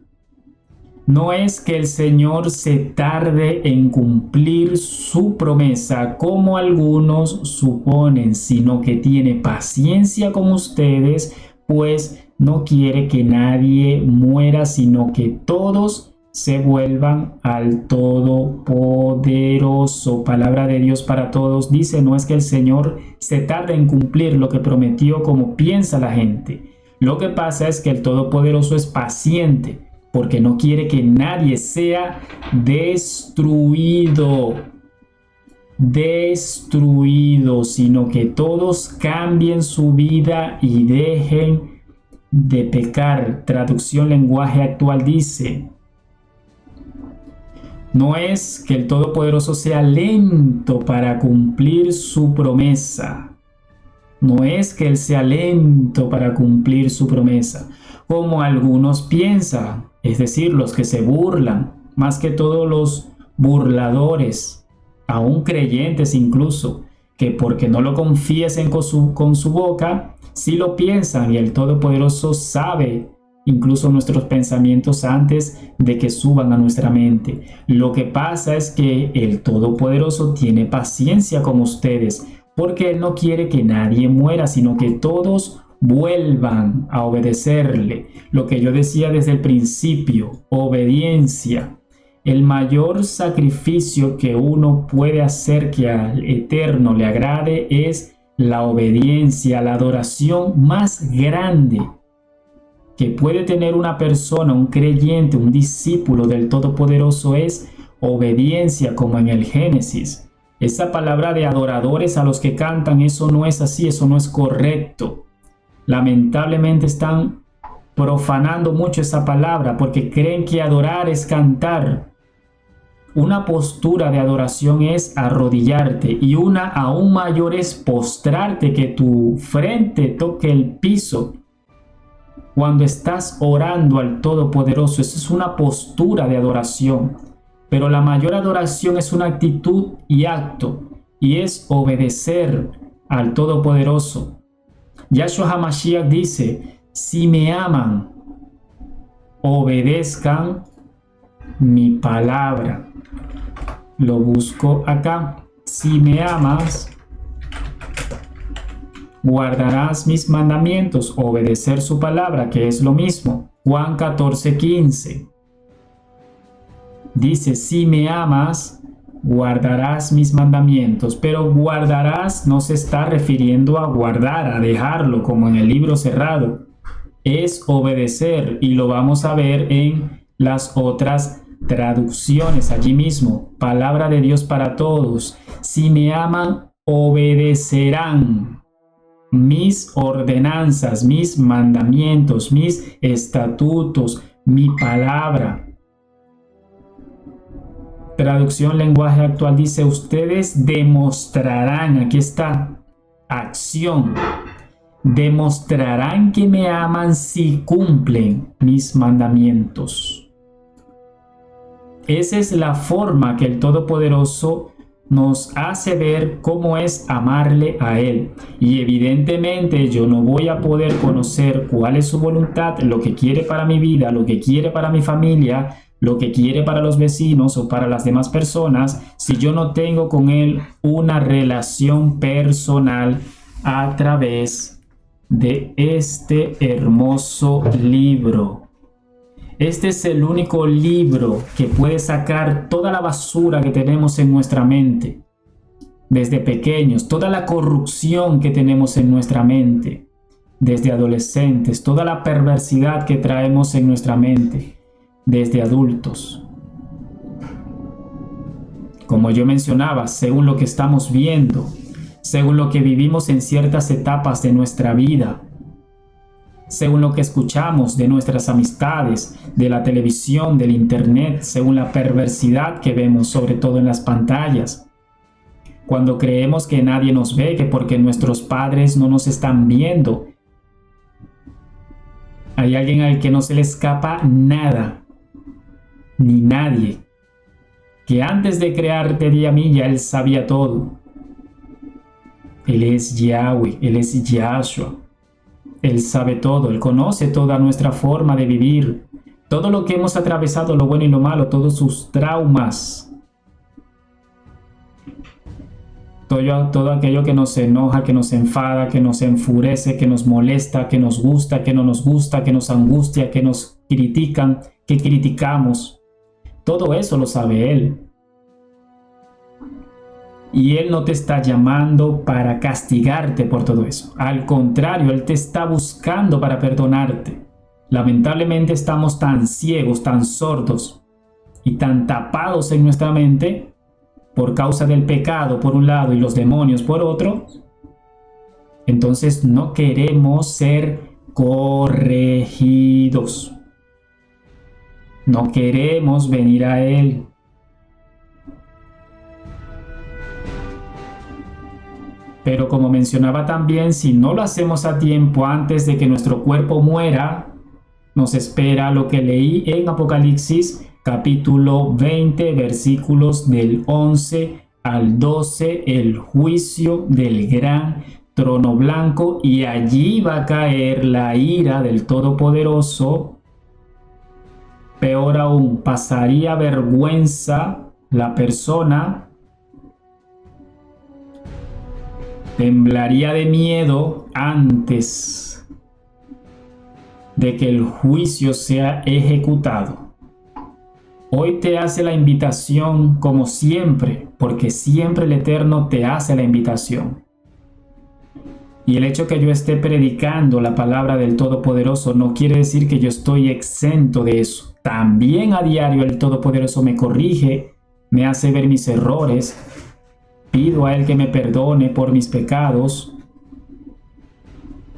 No es que el Señor se tarde en cumplir su promesa como algunos suponen, sino que tiene paciencia con ustedes, pues no quiere que nadie muera, sino que todos se vuelvan al Todopoderoso. Palabra de Dios para todos. Dice, no es que el Señor se tarde en cumplir lo que prometió como piensa la gente. Lo que pasa es que el Todopoderoso es paciente, porque no quiere que nadie sea destruido, sino que todos cambien su vida y dejen de pecar. Traducción lenguaje actual dice, no es que el Todopoderoso sea lento para cumplir su promesa. No es que Él sea lento para cumplir su promesa, como algunos piensan, es decir, los que se burlan, más que todos los burladores, aún creyentes incluso, que porque no lo confiesen con su boca, sí lo piensan, y el Todopoderoso sabe incluso nuestros pensamientos antes de que suban a nuestra mente. Lo que pasa es que el Todopoderoso tiene paciencia con ustedes, porque Él no quiere que nadie muera, sino que todos vuelvan a obedecerle. Lo que yo decía desde el principio, obediencia. El mayor sacrificio que uno puede hacer que al Eterno le agrade es la obediencia, la adoración más grande que puede tener una persona, un creyente, un discípulo del Todopoderoso es obediencia como en el Génesis. Esa palabra de adoradores a los que cantan, eso no es así, eso no es correcto. Lamentablemente están profanando mucho esa palabra porque creen que adorar es cantar. Una postura de adoración es arrodillarte y una aún mayor es postrarte, que tu frente toque el piso. Cuando estás orando al Todopoderoso, eso es una postura de adoración. Pero la mayor adoración es una actitud y acto, y es obedecer al Todopoderoso. Yahshua HaMashiach dice: si me aman, obedezcan mi palabra. Lo busco acá. Si me amas, guardarás mis mandamientos, obedecer su palabra, que es lo mismo. Juan 14:15. Dice: si me amas, guardarás mis mandamientos. Pero guardarás no se está refiriendo a guardar, a dejarlo, como en el libro cerrado. Es obedecer, y lo vamos a ver en las otras traducciones allí mismo. Palabra de Dios para todos. Si me aman, obedecerán mis ordenanzas, mis mandamientos, mis estatutos, mi palabra. Traducción lenguaje actual dice: ustedes demostrarán, aquí está, acción. Demostrarán que me aman si cumplen mis mandamientos. Esa es la forma que el Todopoderoso nos hace ver cómo es amarle a Él. Y evidentemente yo no voy a poder conocer cuál es su voluntad, lo que quiere para mi vida, lo que quiere para mi familia, lo que quiere para los vecinos o para las demás personas, si yo no tengo con Él una relación personal a través de este hermoso libro. Este es el único libro que puede sacar toda la basura que tenemos en nuestra mente desde pequeños, toda la corrupción que tenemos en nuestra mente desde adolescentes, toda la perversidad que traemos en nuestra mente desde adultos. Como yo mencionaba, según lo que estamos viendo, según lo que vivimos en ciertas etapas de nuestra vida, según lo que escuchamos de nuestras amistades, de la televisión, del internet, según la perversidad que vemos, sobre todo en las pantallas. Cuando creemos que nadie nos ve, que porque nuestros padres no nos están viendo, hay alguien al que no se le escapa nada, ni nadie, que antes de crearte a mí ya Él sabía todo. Él es Yahweh, Él es Yahshua. Él sabe todo, Él conoce toda nuestra forma de vivir, todo lo que hemos atravesado, lo bueno y lo malo, todos sus traumas, todo aquello que nos enoja, que nos enfada, que nos enfurece, que nos molesta, que nos gusta, que no nos gusta, que nos angustia, que nos critican, que criticamos. Todo eso lo sabe Él. Y Él no te está llamando para castigarte por todo eso. Al contrario, Él te está buscando para perdonarte. Lamentablemente estamos tan ciegos, tan sordos y tan tapados en nuestra mente por causa del pecado por un lado y los demonios por otro. Entonces no queremos ser corregidos. No queremos venir a Él. Pero como mencionaba también, si no lo hacemos a tiempo antes de que nuestro cuerpo muera, nos espera lo que leí en Apocalipsis capítulo 20, versículos del 11 al 12, el juicio del gran trono blanco, y allí va a caer la ira del Todopoderoso. Peor aún, pasaría vergüenza la persona, temblaría de miedo antes de que el juicio sea ejecutado. Hoy te hace la invitación como siempre, porque siempre el Eterno te hace la invitación. Y el hecho que yo esté predicando la palabra del Todopoderoso no quiere decir que yo estoy exento de eso. También a diario el Todopoderoso me corrige me hace ver mis errores, pido a Él que me perdone por mis pecados,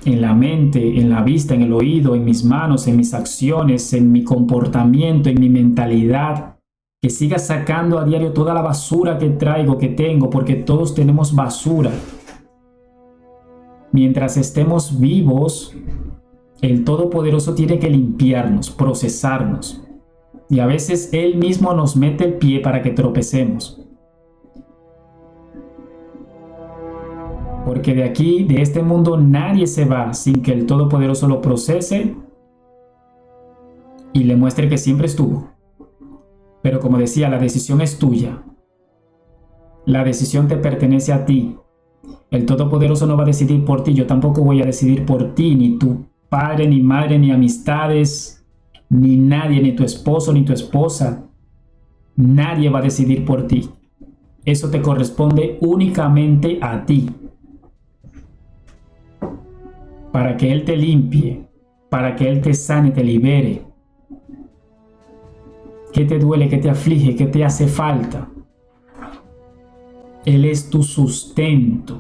en la mente, en la vista, en el oído, en mis manos, en mis acciones, en mi comportamiento, en mi mentalidad, que siga sacando a diario toda la basura que traigo, que tengo, porque todos tenemos basura. Mientras estemos vivos, el Todopoderoso tiene que limpiarnos, procesarnos. Y a veces Él mismo nos mete el pie para que tropecemos. Porque de aquí, de este mundo, nadie se va sin que el Todopoderoso lo procese y le muestre que siempre estuvo. Pero como decía, la decisión es tuya. La decisión te pertenece a ti. El Todopoderoso no va a decidir por ti, yo tampoco voy a decidir por ti, ni tu padre, ni madre, ni amistades, ni nadie, ni tu esposo, ni tu esposa. Nadie va a decidir por ti. Eso te corresponde únicamente a ti. Para que Él te limpie, para que Él te sane, te libere. ¿Qué te duele? ¿Qué te aflige? ¿Qué te hace falta? Él es tu sustento.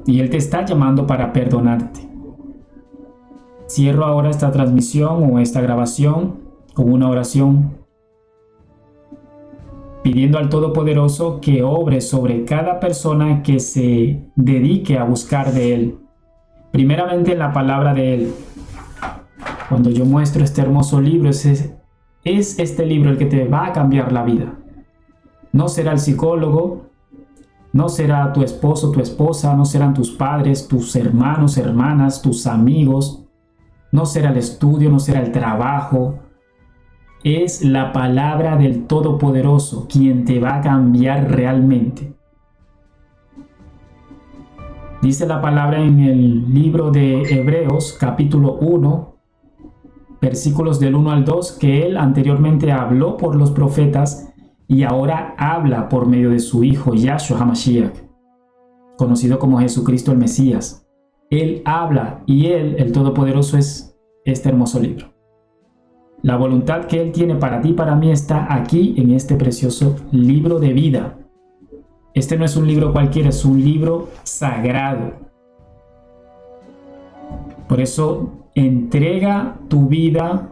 Y Él te está llamando para perdonarte. Cierro ahora esta transmisión o esta grabación con una oración, pidiendo al Todopoderoso que obre sobre cada persona que se dedique a buscar de Él. Primeramente en la palabra de Él. Cuando yo muestro este hermoso libro, es este libro el que te va a cambiar la vida. No será el psicólogo, no será tu esposo, tu esposa, no serán tus padres, tus hermanos, hermanas, tus amigos, no será el estudio, no será el trabajo. Es la palabra del Todopoderoso quien te va a cambiar realmente. Dice la palabra en el libro de Hebreos, capítulo 1, versículos del 1 al 2, que Él anteriormente habló por los profetas y ahora habla por medio de su Hijo, Yahshua HaMashiach, conocido como Jesucristo el Mesías. Él habla y Él, el Todopoderoso, es este hermoso libro. La voluntad que Él tiene para ti y para mí está aquí en este precioso libro de vida. Este no es un libro cualquiera, es un libro sagrado. Por eso, entrega tu vida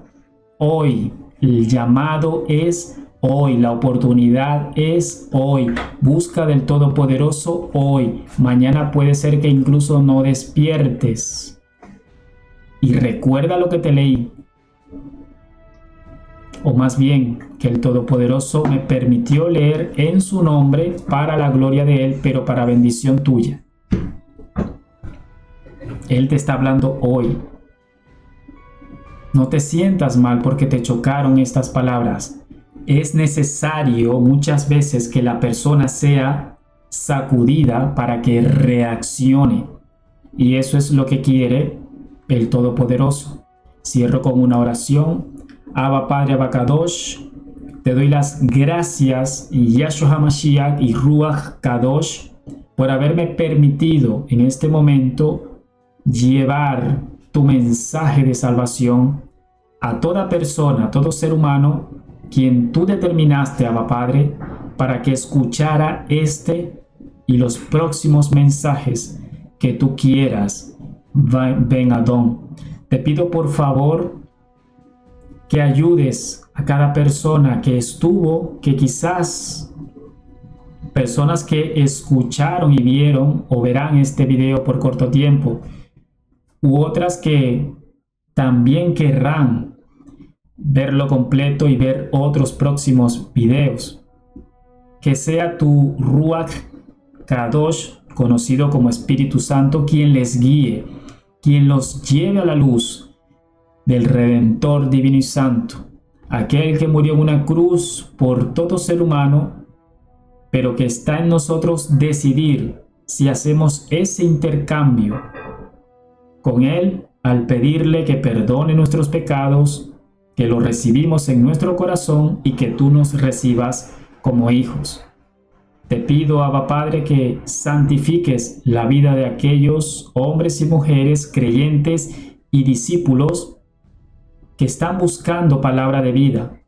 hoy. El llamado es hoy, la oportunidad es hoy. Busca del Todopoderoso hoy. Mañana puede ser que incluso no despiertes. Y recuerda lo que te leí. O más bien, que el Todopoderoso me permitió leer en su nombre para la gloria de Él, pero para bendición tuya. Él te está hablando hoy. No te sientas mal porque te chocaron estas palabras. Es necesario muchas veces que la persona sea sacudida para que reaccione. Y eso es lo que quiere el Todopoderoso. Cierro con una oración. Abba Padre, Abba Kadosh, te doy las gracias, Yahshua HaMashiach y Ruach Kadosh, por haberme permitido en este momento llevar tu mensaje de salvación a toda persona, a todo ser humano, quien tú determinaste, Abba Padre, para que escuchara este y los próximos mensajes que tú quieras. Ben Adón. Te pido por favor que ayudes a cada persona que estuvo, que quizás personas que escucharon y vieron o verán este video por corto tiempo, u otras que también querrán verlo completo y ver otros próximos videos. Que sea tu Ruach Kadosh, conocido como Espíritu Santo, quien les guíe, quien los lleve a la luz del Redentor Divino y Santo, aquel que murió en una cruz por todo ser humano, pero que está en nosotros decidir si hacemos ese intercambio con Él al pedirle que perdone nuestros pecados, que lo recibimos en nuestro corazón y que tú nos recibas como hijos. Te pido, Abba Padre, que santifiques la vida de aquellos hombres y mujeres creyentes y discípulos que están buscando palabra de vida,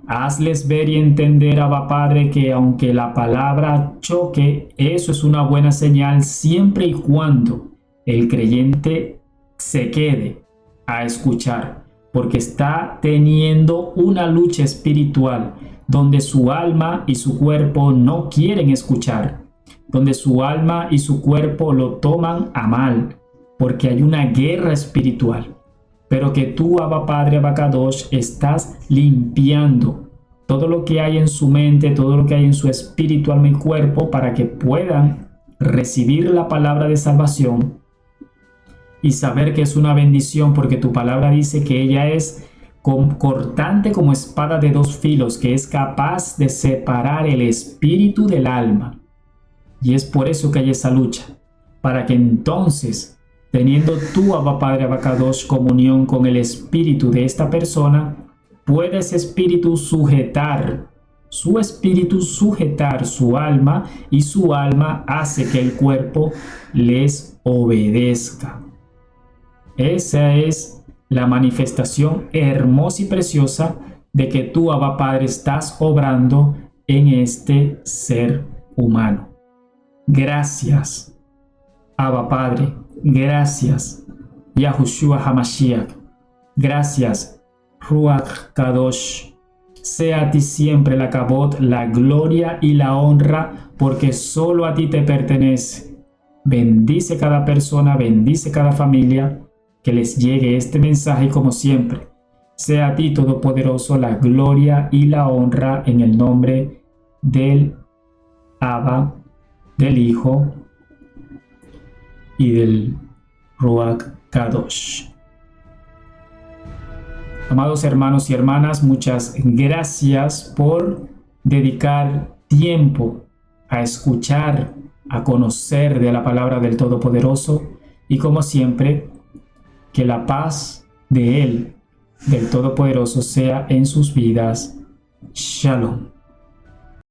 Hazles ver y entender, Abba Padre, que aunque la palabra choque, eso es una buena señal siempre y cuando el creyente se quede a escuchar, porque está teniendo una lucha espiritual donde su alma y su cuerpo no quieren escuchar, donde su alma y su cuerpo lo toman a mal, porque hay una guerra espiritual. Pero que tú, Abba Padre Abacadosh, estás limpiando todo lo que hay en su mente, todo lo que hay en su espíritu, alma y cuerpo, para que puedan recibir la palabra de salvación y saber que es una bendición, porque tu palabra dice que ella es cortante como espada de dos filos, que es capaz de separar el espíritu del alma. Y es por eso que hay esa lucha, para que entonces, teniendo tú, Abba Padre Abacadosh, comunión con el espíritu de esta persona, pueda ese espíritu sujetar su alma, y su alma hace que el cuerpo les obedezca. Esa es la manifestación hermosa y preciosa de que tú, Abba Padre, estás obrando en este ser humano. Gracias, Abba Padre. Gracias, Yahushua HaMashiach. Gracias, Ruach Kadosh. Sea a ti siempre la kabod, la gloria y la honra, porque solo a ti te pertenece. Bendice cada persona, bendice cada familia, que les llegue este mensaje, y como siempre, sea a ti, Todopoderoso, la gloria y la honra, en el nombre del Abba, del Hijo y del Ruach Kadosh. Amados hermanos y hermanas, muchas gracias por dedicar tiempo a escuchar, a conocer de la palabra del Todopoderoso, y como siempre, que la paz de Él, del Todopoderoso, sea en sus vidas. Shalom.